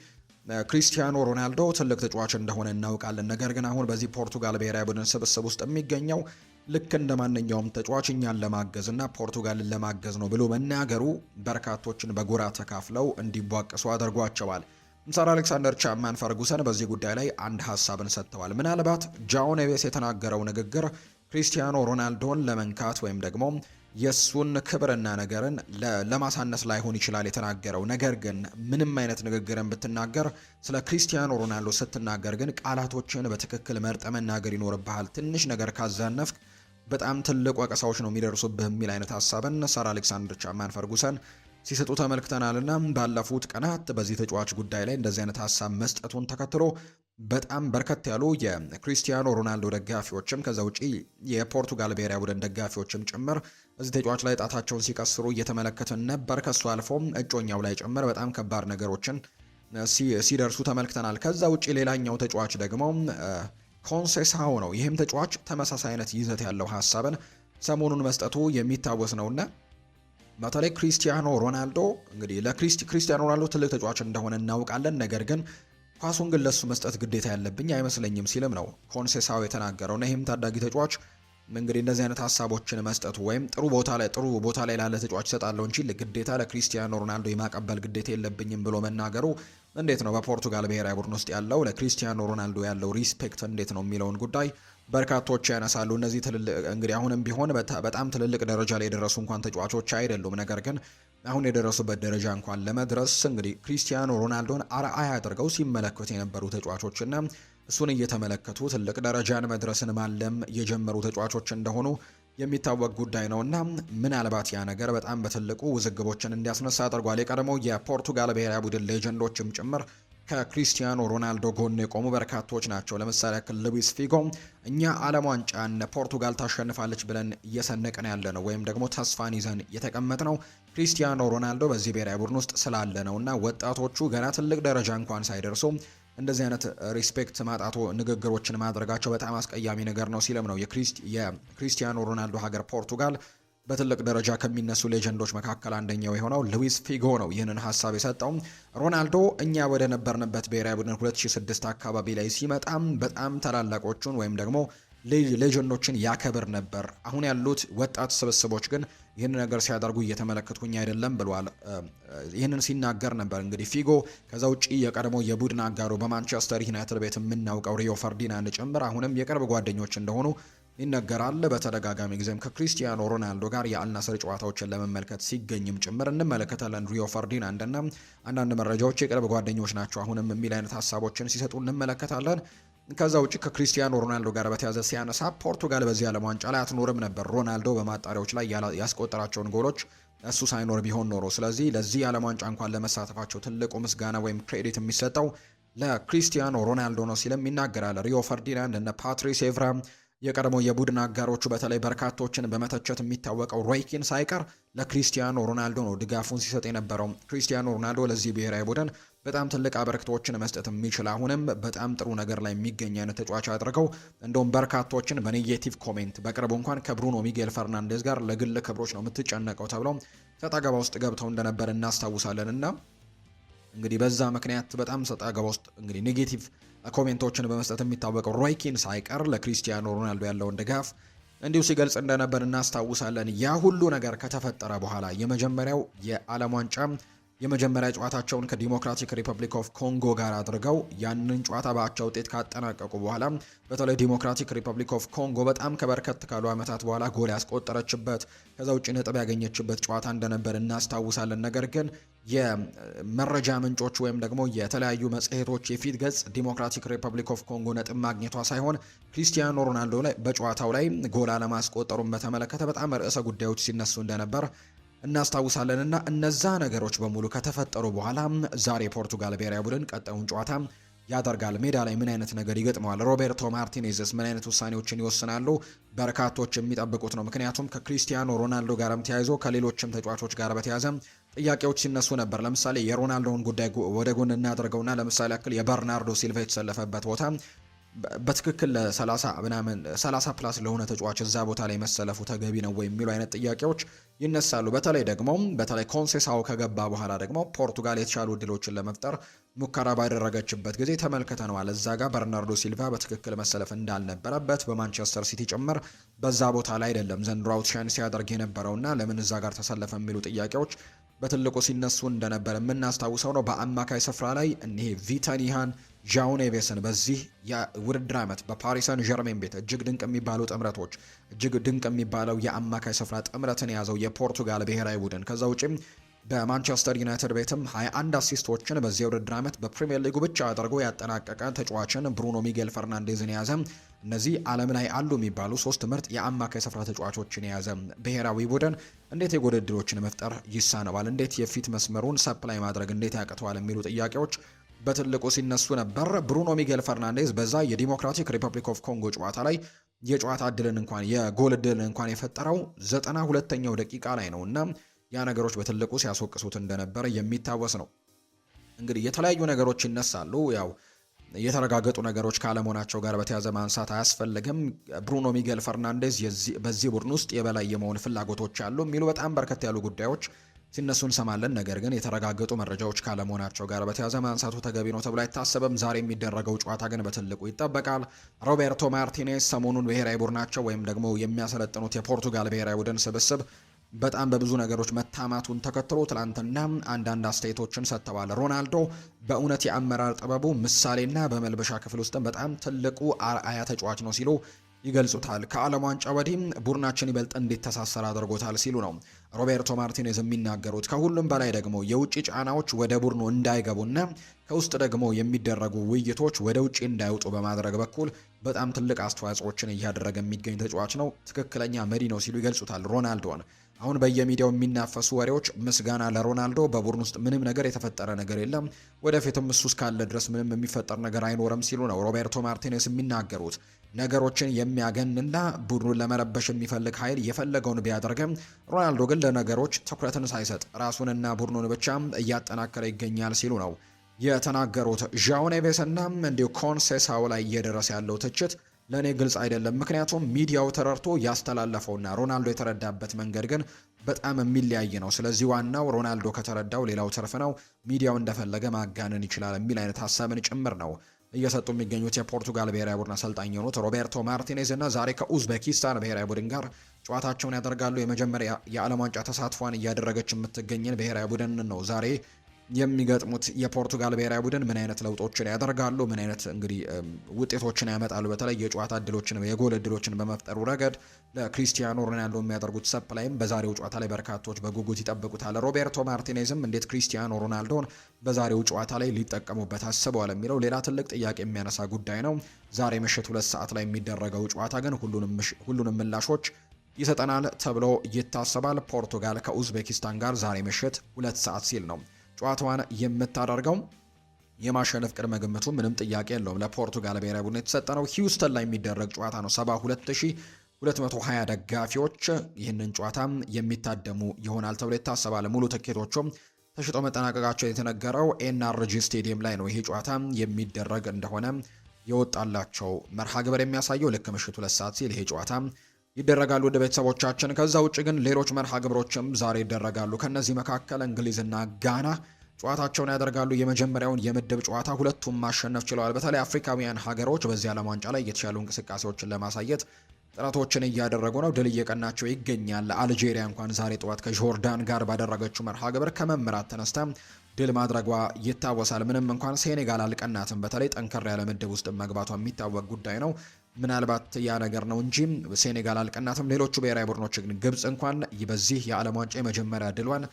ክሪስቲያኖ ሮናልዶ ትልቅ ተጫዋች እንደሆነ እናውቃለን። ነገር ግን አሁን በዚህ ፖርቱጋል ብሔራዊ ቡድን ስብስብ ውስጥ የሚገኘው ልክ እንደ ማንኛውም ተጫዋች እኛን ለማገዝ እና ፖርቱጋልን ለማገዝ ነው ብሎ መናገሩ በርካቶችን በጎራ ተካፍለው እንዲቧቅሱ አድርጓቸዋል። ሰር አሌክሳንደር ቻፕማን ፈርጉሰን በዚህ ጉዳይ ላይ አንድ ሀሳብን ሰጥተዋል። ምናልባት ዣኦ ኔቬስ የተናገረው ንግግር ክሪስቲያኖ ሮናልዶን ለመንካት ወይም ደግሞ የሱን ክብርና ነገርን ለማሳነስ ላይሆን ይችላል የተናገረው። ነገር ግን ምንም አይነት ንግግርን ብትናገር ስለ ክሪስቲያኖ ሮናልዶ ስትናገር ግን ቃላቶችን በትክክል መርጠ መናገር ይኖርብሃል። ትንሽ ነገር ካዛነፍክ በጣም ትልቅ ወቀሳዎች ነው የሚደርሱብህ የሚል አይነት ሀሳብን ሰር አሌክሳንደር ቻፕማን ፈርጉሰን ሲሰጡ ተመልክተናልና ባለፉት ቀናት በዚህ ተጫዋች ጉዳይ ላይ እንደዚህ አይነት ሀሳብ መስጠቱን ተከትሎ በጣም በርከት ያሉ የክሪስቲያኖ ሮናልዶ ደጋፊዎችም ከዛ ውጪ የፖርቱጋል ብሔራዊ ቡድን ደጋፊዎችም ጭምር እዚህ ተጫዋች ላይ ጣታቸውን ሲቀስሩ እየተመለከትን ነበር። ከሱ አልፎም እጮኛው ላይ ጭምር በጣም ከባድ ነገሮችን ሲደርሱ ተመልክተናል። ከዛ ውጪ ሌላኛው ተጫዋች ደግሞ ኮንሴሳኦ ነው። ይህም ተጫዋች ተመሳሳይ አይነት ይዘት ያለው ሀሳብን ሰሞኑን መስጠቱ የሚታወስ ነውና በተለይ ክሪስቲያኖ ሮናልዶ እንግዲህ ለክሪስቲያኖ ሮናልዶ ትልቅ ተጫዋች እንደሆነ እናውቃለን። ነገር ግን ኳሱን ግን ለሱ መስጠት ግዴታ ያለብኝ አይመስለኝም ሲልም ነው ኮንሴሳው የተናገረው። እና ይህም ታዳጊ ተጫዋች እንግዲህ እንደዚህ አይነት ሀሳቦችን መስጠቱ ወይም ጥሩ ቦታ ላይ ላለ ተጫዋች ይሰጣለሁ እንጂ ግዴታ ለክሪስቲያኖ ሮናልዶ የማቀበል ግዴታ የለብኝም ብሎ መናገሩ እንዴት ነው በፖርቱጋል ብሔራዊ ቡድን ውስጥ ያለው ለክሪስቲያኖ ሮናልዶ ያለው ሪስፔክት እንዴት ነው የሚለውን ጉዳይ በርካቶች ያነሳሉ። እነዚህ እንግዲህ አሁንም ቢሆን በጣም ትልልቅ ደረጃ ላይ የደረሱ እንኳን ተጫዋቾች አይደሉም። ነገር ግን አሁን የደረሱበት ደረጃ እንኳን ለመድረስ እንግዲህ ክሪስቲያኖ ሮናልዶን አርአያ አድርገው ሲመለከቱ የነበሩ ተጫዋቾችና እሱን እየተመለከቱ ትልቅ ደረጃን መድረስን ማለም የጀመሩ ተጫዋቾች እንደሆኑ የሚታወቅ ጉዳይ ነውና ምናልባት ያ ነገር በጣም በትልቁ ውዝግቦችን እንዲያስነሳ አድርጓል። የቀድሞው የፖርቱጋል ብሔራዊ ቡድን ሌጀንዶችም ጭምር ከክሪስቲያኖ ሮናልዶ ጎን የቆሙ በርካቶች ናቸው። ለምሳሌ ያክል ሉዊስ ፊጎ እኛ ዓለም ዋንጫን ፖርቱጋል ታሸንፋለች ብለን እየሰነቅን ያለ ነው ወይም ደግሞ ተስፋን ይዘን የተቀመጥ ነው ክሪስቲያኖ ሮናልዶ በዚህ ብሔራዊ ቡድን ውስጥ ስላለ ነውና ወጣቶቹ ገና ትልቅ ደረጃ እንኳን ሳይደርሱ እንደዚህ አይነት ሪስፔክት ማጣቶ ንግግሮችን ማድረጋቸው በጣም አስቀያሚ ነገር ነው ሲልም ነው የክሪስቲያኖ ሮናልዶ ሀገር ፖርቱጋል በትልቅ ደረጃ ከሚነሱ ሌጀንዶች መካከል አንደኛው የሆነው ሉዊስ ፊጎ ነው ይህንን ሀሳብ የሰጠው። ሮናልዶ እኛ ወደ ነበርንበት ብሔራዊ ቡድን 2006 አካባቢ ላይ ሲመጣም በጣም ታላላቆቹን ወይም ደግሞ ሌጀንዶችን ያከብር ነበር። አሁን ያሉት ወጣት ስብስቦች ግን ይህን ነገር ሲያደርጉ እየተመለከትኩኝ አይደለም ብሏል። ይህንን ሲናገር ነበር እንግዲህ ፊጎ። ከዛ ውጪ የቀድሞ የቡድን አጋሩ በማንቸስተር ዩናይትድ ቤት የምናውቀው ሪዮ ፈርዲናንድ ጭምር አሁንም የቅርብ ጓደኞች እንደሆኑ ይነገራል። በተደጋጋሚ ጊዜም ከክሪስቲያኖ ሮናልዶ ጋር የአልናስር ጨዋታዎችን ለመመልከት ሲገኝም ጭምር እንመለከታለን። ሪዮ ፈርዲናንድ እና አንዳንድ መረጃዎች የቅርብ ጓደኞች ናቸው አሁንም የሚል አይነት ሀሳቦችን ሲሰጡ እንመለከታለን። ከዛ ውጭ ከክሪስቲያኖ ሮናልዶ ጋር በተያዘ ሲያነሳ ፖርቱጋል በዚህ ዓለም ዋንጫ ላይ አትኖርም ነበር ሮናልዶ በማጣሪያዎች ላይ ያስቆጠራቸውን ጎሎች እሱ ሳይኖር ቢሆን ኖሮ። ስለዚህ ለዚህ ዓለም ዋንጫ እንኳን ለመሳተፋቸው ትልቁ ምስጋና ወይም ክሬዲት የሚሰጠው ለክሪስቲያኖ ሮናልዶ ነው ሲልም ይናገራል። ሪዮ ፈርዲናንድ እና ፓትሪስ ኤቭራ የቀድሞ የቡድን አጋሮቹ በተለይ በርካቶችን በመተቸት የሚታወቀው ሮይ ኪን ሳይቀር ለክሪስቲያኖ ሮናልዶ ነው ድጋፉን ሲሰጥ የነበረው። ክሪስቲያኖ ሮናልዶ ለዚህ ብሔራዊ ቡድን በጣም ትልቅ አበርክቶችን መስጠት የሚችል አሁንም በጣም ጥሩ ነገር ላይ የሚገኝ አይነት ተጫዋች አድርገው እንደውም በርካቶችን በኔጌቲቭ ኮሜንት በቅርቡ እንኳን ከብሩኖ ሚጌል ፈርናንዴዝ ጋር ለግል ክብሮች ነው የምትጨነቀው ተብለው ሰጣገባ ውስጥ ገብተው እንደነበር እናስታውሳለን። እና እንግዲህ በዛ ምክንያት በጣም ሰጣገባ ውስጥ እንግዲህ ኔጌቲቭ ኮሜንቶችን በመስጠት የሚታወቀው ሮይ ኪን ሳይቀር ለክሪስቲያኖ ሮናልዶ ያለውን ድጋፍ እንዲሁ ሲገልጽ እንደነበር እናስታውሳለን። ያ ሁሉ ነገር ከተፈጠረ በኋላ የመጀመሪያው የዓለም ዋንጫ የመጀመሪያ ጨዋታቸውን ከዲሞክራቲክ ሪፐብሊክ ኦፍ ኮንጎ ጋር አድርገው ያንን ጨዋታ በአቻ ውጤት ካጠናቀቁ በኋላ በተለይ ዲሞክራቲክ ሪፐብሊክ ኦፍ ኮንጎ በጣም ከበርከት ካሉ ዓመታት በኋላ ጎል ያስቆጠረችበት ከዛ ውጭ ነጥብ ያገኘችበት ጨዋታ እንደነበር እናስታውሳለን። ነገር ግን የመረጃ ምንጮች ወይም ደግሞ የተለያዩ መጽሔቶች የፊት ገጽ ዲሞክራቲክ ሪፐብሊክ ኦፍ ኮንጎ ነጥብ ማግኘቷ ሳይሆን ክሪስቲያኖ ሮናልዶ ላይ በጨዋታው ላይ ጎል አለማስቆጠሩን በተመለከተ በጣም ርዕሰ ጉዳዮች ሲነሱ እንደነበር እናስታውሳለን። እና እነዛ ነገሮች በሙሉ ከተፈጠሩ በኋላ ዛሬ ፖርቱጋል ብሔራዊ ቡድን ቀጣዩን ጨዋታ ያደርጋል? ሜዳ ላይ ምን አይነት ነገር ይገጥመዋል? ሮቤርቶ ማርቲኔዝስ ምን አይነት ውሳኔዎችን ይወስናሉ? በርካቶች የሚጠብቁት ነው። ምክንያቱም ከክሪስቲያኖ ሮናልዶ ጋርም ተያይዞ ከሌሎችም ተጫዋቾች ጋር በተያያዘ ጥያቄዎች ሲነሱ ነበር። ለምሳሌ የሮናልዶን ጉዳይ ወደ ጎን እናደርገውና ለምሳሌ ያክል የበርናርዶ ሲልቫ የተሰለፈበት ቦታ በትክክል ለ30 ፕላስ ለሆነ ተጫዋች እዛ ቦታ ላይ መሰለፉ ተገቢ ነው ወይ የሚሉ አይነት ጥያቄዎች ይነሳሉ። በተለይ ኮንሴሳው ከገባ በኋላ ደግሞ ፖርቱጋል የተሻሉ እድሎችን ለመፍጠር ሙከራ ባደረገችበት ጊዜ ተመልክተነዋል። እዛ ጋር በርናርዶ ሲልቫ በትክክል መሰለፍ እንዳልነበረበት በማንቸስተር ሲቲ ጭምር በዛ ቦታ ላይ አይደለም ዘንድሮ አውትሻይን ሲያደርግ የነበረውና ለምን እዛ ጋር ተሰለፈ የሚሉ ጥያቄዎች በትልቁ ሲነሱ እንደነበር የምናስታውሰው ነው። በአማካይ ስፍራ ላይ እኒህ ቪታኒሃን ዣኦ ኔቬስን በዚህ የውድድር ዓመት በፓሪስ ሰን ዠርሜን ቤት እጅግ ድንቅ የሚባሉ ጥምረቶች እጅግ ድንቅ የሚባለው የአማካይ ስፍራ ጥምረትን የያዘው የፖርቱጋል ብሔራዊ ቡድን ከዛ ውጪም በማንቸስተር ዩናይትድ ቤትም 21 አሲስቶችን በዚህ የውድድር ዓመት በፕሪሚየር ሊጉ ብቻ አድርጎ ያጠናቀቀ ተጫዋችን ብሩኖ ሚጌል ፈርናንዴዝን የያዘ እነዚህ ዓለም ላይ አሉ የሚባሉ 3 ምርጥ የአማካይ ስፍራ ተጫዋቾችን የያዘ ብሔራዊ ቡድን እንዴት የጎል ዕድሎችን መፍጠር ይሳነዋል? እንዴት የፊት መስመሩን ሰፕላይ ማድረግ እንዴት ያቅተዋል? የሚሉ ጥያቄዎች በትልቁ ሲነሱ ነበር። ብሩኖ ሚጌል ፈርናንዴዝ በዛ የዲሞክራቲክ ሪፐብሊክ ኦፍ ኮንጎ ጨዋታ ላይ የጨዋታ የጎል ዕድልን እንኳን የፈጠረው 92ኛው ደቂቃ ላይ ነው እና ያ ነገሮች በትልቁ ሲያስወቅሱት እንደነበረ የሚታወስ ነው። እንግዲህ የተለያዩ ነገሮች ይነሳሉ። ያው የተረጋገጡ ነገሮች ካለመሆናቸው ጋር በተያዘ ማንሳት አያስፈልግም። ብሩኖ ሚጌል ፈርናንዴዝ በዚህ ቡድን ውስጥ የበላይ የመሆን ፍላጎቶች አሉ የሚሉ በጣም በርከት ያሉ ጉዳዮች ሲነሱ እንሰማለን። ነገር ግን የተረጋገጡ መረጃዎች ካለመሆናቸው ጋር በተያዘ ማንሳቱ ተገቢ ነው ተብሎ አይታሰብም። ዛሬ የሚደረገው ጨዋታ ግን በትልቁ ይጠበቃል። ሮቤርቶ ማርቲኔዝ ሰሞኑን ብሔራዊ ቡድናቸው ወይም ደግሞ የሚያሰለጥኑት የፖርቱጋል ብሔራዊ ቡድን ስብስብ በጣም በብዙ ነገሮች መታማቱን ተከትሎ ትላንትና አንዳንድ አስተያየቶችን ሰጥተዋል። ሮናልዶ በእውነት የአመራር ጥበቡ ምሳሌና በመልበሻ ክፍል ውስጥም በጣም ትልቁ አርአያ ተጫዋች ነው ሲሉ ይገልጹታል። ከዓለም ዋንጫ ወዲህ ቡድናችን ይበልጥ እንዲተሳሰር አድርጎታል ሲሉ ነው ሮቤርቶ ማርቲኔዝ የሚናገሩት። ከሁሉም በላይ ደግሞ የውጭ ጫናዎች ወደ ቡድኑ እንዳይገቡና ከውስጥ ደግሞ የሚደረጉ ውይይቶች ወደ ውጭ እንዳይወጡ በማድረግ በኩል በጣም ትልቅ አስተዋጽኦችን እያደረገ የሚገኝ ተጫዋች ነው፣ ትክክለኛ መሪ ነው ሲሉ ይገልጹታል ሮናልዶን። አሁን በየሚዲያው የሚናፈሱ ወሬዎች ምስጋና ለሮናልዶ፣ በቡድን ውስጥ ምንም ነገር የተፈጠረ ነገር የለም፣ ወደፊትም እሱ እስካለ ድረስ ምንም የሚፈጠር ነገር አይኖርም ሲሉ ነው ሮቤርቶ ማርቲኔዝ የሚናገሩት። ነገሮችን የሚያገንና ቡድኑን ለመረበሽ የሚፈልግ ኃይል የፈለገውን ቢያደርግም ሮናልዶ ግን ለነገሮች ትኩረትን ሳይሰጥ ራሱንና ቡድኑን ብቻ እያጠናከረ ይገኛል ሲሉ ነው የተናገሩት። ዣኦ ኔቬስና እንዲሁ ኮንሴሳው ላይ እየደረሰ ያለው ትችት ለእኔ ግልጽ አይደለም። ምክንያቱም ሚዲያው ተረድቶ ያስተላለፈውና ሮናልዶ የተረዳበት መንገድ ግን በጣም የሚለያይ ነው። ስለዚህ ዋናው ሮናልዶ ከተረዳው ሌላው ትርፍ ነው፣ ሚዲያው እንደፈለገ ማጋነን ይችላል የሚል አይነት ሀሳብን ጭምር ነው እየሰጡ የሚገኙት የፖርቱጋል ብሔራዊ ቡድን አሰልጣኝ የሆኑት ሮቤርቶ ማርቲኔዝ እና ዛሬ ከኡዝቤኪስታን ብሔራዊ ቡድን ጋር ጨዋታቸውን ያደርጋሉ። የመጀመሪያ የዓለም ዋንጫ ተሳትፏን እያደረገች የምትገኝን ብሔራዊ ቡድን ነው ዛሬ የሚገጥሙት። የፖርቱጋል ብሔራዊ ቡድን ምን አይነት ለውጦችን ያደርጋሉ፣ ምን አይነት እንግዲህ ውጤቶችን ያመጣሉ፣ በተለይ የጨዋታ እድሎችን የጎል እድሎችን በመፍጠሩ ረገድ ለክሪስቲያኖ ሮናልዶ የሚያደርጉት ሰፕላይም በዛሬው ጨዋታ ላይ በርካቶች በጉጉት ይጠብቁታል። ሮቤርቶ ማርቲኔዝም እንዴት ክሪስቲያኖ ሮናልዶን በዛሬው ጨዋታ ላይ ሊጠቀሙበት አስበዋል የሚለው ሌላ ትልቅ ጥያቄ የሚያነሳ ጉዳይ ነው። ዛሬ ምሽት 2 ሰዓት ላይ የሚደረገው ጨዋታ ግን ሁሉንም ምላሾች ይሰጠናል ተብሎ ይታሰባል። ፖርቱጋል ከኡዝቤኪስታን ጋር ዛሬ ምሽት 2 ሰዓት ሲል ነው ጨዋታዋን የምታደርገው። የማሸነፍ ቅድመ ግምቱ ምንም ጥያቄ የለውም ለፖርቱጋል ብሔራዊ ቡድን የተሰጠ ነው። ሂውስተን ላይ የሚደረግ ጨዋታ ነው። 72220 ደጋፊዎች ይህንን ጨዋታ የሚታደሙ ይሆናል ተብሎ ይታሰባል። ሙሉ ትኬቶቹም ተሽጠው መጠናቀቃቸው የተነገረው ኤንአርጂ ስቴዲየም ላይ ነው። ይሄ ጨዋታ የሚደረግ እንደሆነ የወጣላቸው መርሃ ግብር የሚያሳየው ልክ ምሽቱ 2 ሰዓት ሲል ይሄ ጨዋታ ይደረጋሉ ወደ ቤተሰቦቻችን። ከዛ ውጭ ግን ሌሎች መርሃ ግብሮችም ዛሬ ይደረጋሉ። ከነዚህ መካከል እንግሊዝና ጋና ጨዋታቸውን ያደርጋሉ። የመጀመሪያውን የምድብ ጨዋታ ሁለቱም ማሸነፍ ችለዋል። በተለይ አፍሪካውያን ሀገሮች በዚህ ዓለም ዋንጫ ላይ የተሻሉ እንቅስቃሴዎችን ለማሳየት ጥረቶችን እያደረጉ ነው። ድል እየቀናቸው ይገኛል። አልጄሪያ እንኳን ዛሬ ጠዋት ከጆርዳን ጋር ባደረገችው መርሃ ግብር ከመምራት ተነስታ ድል ማድረጓ ይታወሳል። ምንም እንኳን ሴኔጋል አልቀናትም። በተለይ ጠንከር ያለ ምድብ ውስጥ መግባቷ የሚታወቅ ጉዳይ ነው። ምናልባት ያ ነገር ነው እንጂ ሴኔጋል አልቀናትም። ሌሎቹ ብሔራዊ ቡድኖች ግን ግብጽ እንኳን በዚህ የዓለም ዋንጫ የመጀመሪያ ድሏን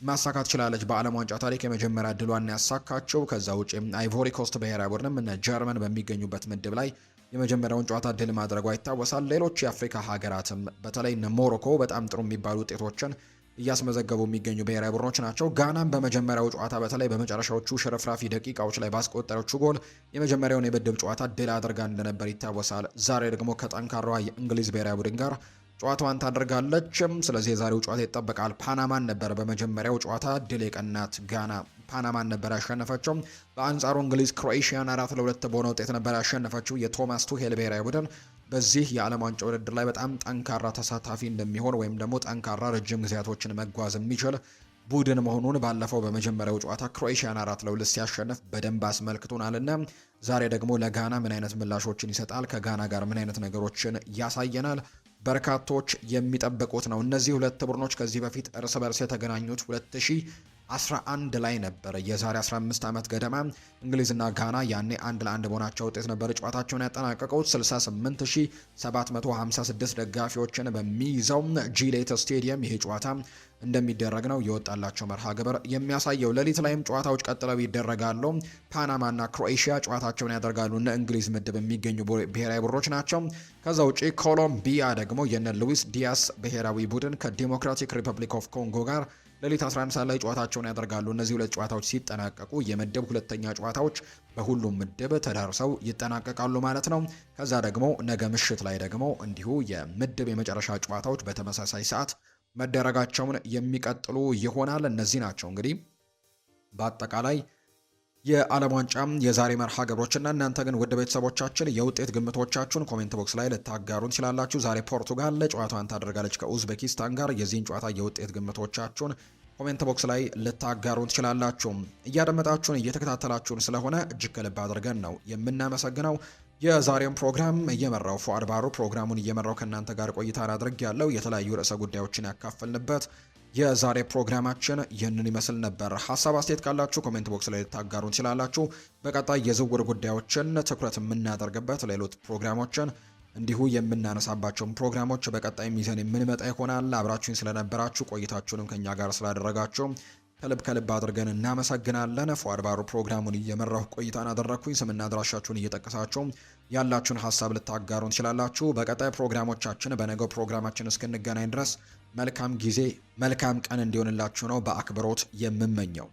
ማሳካት ችላለች። በዓለም ዋንጫ ታሪክ የመጀመሪያ ድሏን ያሳካቸው። ከዛ ውጪ አይቮሪ ኮስት ብሔራዊ ቡድንም እነ ጀርመን በሚገኙበት ምድብ ላይ የመጀመሪያውን ጨዋታ ድል ማድረጓ ይታወሳል። ሌሎች የአፍሪካ ሀገራትም በተለይ እነ ሞሮኮ በጣም ጥሩ የሚባሉ ውጤቶችን እያስመዘገቡ የሚገኙ ብሔራዊ ቡድኖች ናቸው። ጋናም በመጀመሪያው ጨዋታ በተለይ በመጨረሻዎቹ ሽርፍራፊ ደቂቃዎች ላይ ባስቆጠረችው ጎል የመጀመሪያውን የምድብ ጨዋታ ድል አድርጋ እንደነበር ይታወሳል። ዛሬ ደግሞ ከጠንካራዋ የእንግሊዝ ብሔራዊ ቡድን ጋር ጨዋታዋን ታደርጋለች። ስለዚህ የዛሬው ጨዋታ ይጠበቃል። ፓናማን ነበር በመጀመሪያው ጨዋታ ድል የቀናት ጋና ፓናማን ነበር ያሸነፈችው። በአንጻሩ እንግሊዝ ክሮኤሽያን 4-2 በሆነ ውጤት ነበር ያሸነፈችው። የቶማስ ቱሄል ብሔራዊ ቡድን በዚህ የዓለም ዋንጫ ውድድር ላይ በጣም ጠንካራ ተሳታፊ እንደሚሆን ወይም ደግሞ ጠንካራ ረጅም ጊዜያቶችን መጓዝ የሚችል ቡድን መሆኑን ባለፈው በመጀመሪያው ጨዋታ ክሮኤሽያን 4-2 ሲያሸንፍ በደንብ አስመልክቶናልና ዛሬ ደግሞ ለጋና ምን አይነት ምላሾችን ይሰጣል፣ ከጋና ጋር ምን አይነት ነገሮችን ያሳየናል፣ በርካቶች የሚጠብቁት ነው። እነዚህ ሁለት ቡድኖች ከዚህ በፊት እርስ በርስ የተገናኙት 2011 ላይ ነበር። የዛሬ 15 ዓመት ገደማ እንግሊዝና ጋና ያኔ 1-1 በሆናቸው ውጤት ነበር ጨዋታቸውን ያጠናቀቁት። 68756 ደጋፊዎችን በሚይዘው ጂሌት ስቴዲየም ይሄ ጨዋታ እንደሚደረግ ነው የወጣላቸው መርሃ ግብር የሚያሳየው። ሌሊት ላይም ጨዋታዎች ቀጥለው ይደረጋሉ። ፓናማና ክሮኤሽያ ጨዋታቸውን ያደርጋሉ። እነ እንግሊዝ ምድብ የሚገኙ ብሔራዊ ቡድኖች ናቸው። ከዛ ውጪ ኮሎምቢያ ደግሞ የነ ሉዊስ ዲያስ ብሔራዊ ቡድን ከዲሞክራቲክ ሪፐብሊክ ኦፍ ኮንጎ ጋር ሌሊት 11 ሰዓት ላይ ጨዋታቸውን ያደርጋሉ። እነዚህ ሁለት ጨዋታዎች ሲጠናቀቁ የምድብ ሁለተኛ ጨዋታዎች በሁሉም ምድብ ተዳርሰው ይጠናቀቃሉ ማለት ነው። ከዛ ደግሞ ነገ ምሽት ላይ ደግሞ እንዲሁ የምድብ የመጨረሻ ጨዋታዎች በተመሳሳይ ሰዓት መደረጋቸውን የሚቀጥሉ ይሆናል። እነዚህ ናቸው እንግዲህ በአጠቃላይ የዓለም ዋንጫ የዛሬ መርሃ ግብሮችና እናንተ ግን ውድ ቤተሰቦቻችን የውጤት ግምቶቻችሁን ኮሜንት ቦክስ ላይ ልታጋሩን ትችላላችሁ። ዛሬ ፖርቱጋል ጨዋታዋን ታደርጋለች ከኡዝቤኪስታን ጋር። የዚህን ጨዋታ የውጤት ግምቶቻችሁን ኮሜንት ቦክስ ላይ ልታጋሩን ትችላላችሁ። እያደመጣችሁን እየተከታተላችሁን ስለሆነ እጅግ ከልብ አድርገን ነው የምናመሰግነው። የዛሬውን ፕሮግራም እየመራው ፉአድ ባሩ ፕሮግራሙን እየመራው ከእናንተ ጋር ቆይታን አድርግ ያለው የተለያዩ ርዕሰ ጉዳዮችን ያካፈልንበት የዛሬ ፕሮግራማችን ይህንን ይመስል ነበር። ሀሳብ አስተያየት ካላችሁ ኮሜንት ቦክስ ላይ ልታጋሩን ትችላላችሁ። በቀጣይ የዝውውር ጉዳዮችን ትኩረት የምናደርግበት ሌሎች ፕሮግራሞችን እንዲሁ የምናነሳባቸውን ፕሮግራሞች በቀጣይ ይዘን የምንመጣ ይሆናል። አብራችሁን ስለነበራችሁ ቆይታችሁንም ከኛ ጋር ስላደረጋችሁ ከልብ አድርገን እናመሰግናለን። ፉአድ ባሩ ፕሮግራሙን እየመራሁ ቆይታን አደረግኩኝ። ስምና አድራሻችሁን እየጠቀሳችሁ ያላችሁን ሀሳብ ልታጋሩን ትችላላችሁ። በቀጣይ ፕሮግራሞቻችን በነገው ፕሮግራማችን እስክንገናኝ ድረስ መልካም ጊዜ መልካም ቀን እንዲሆንላችሁ ነው በአክብሮት የምመኘው።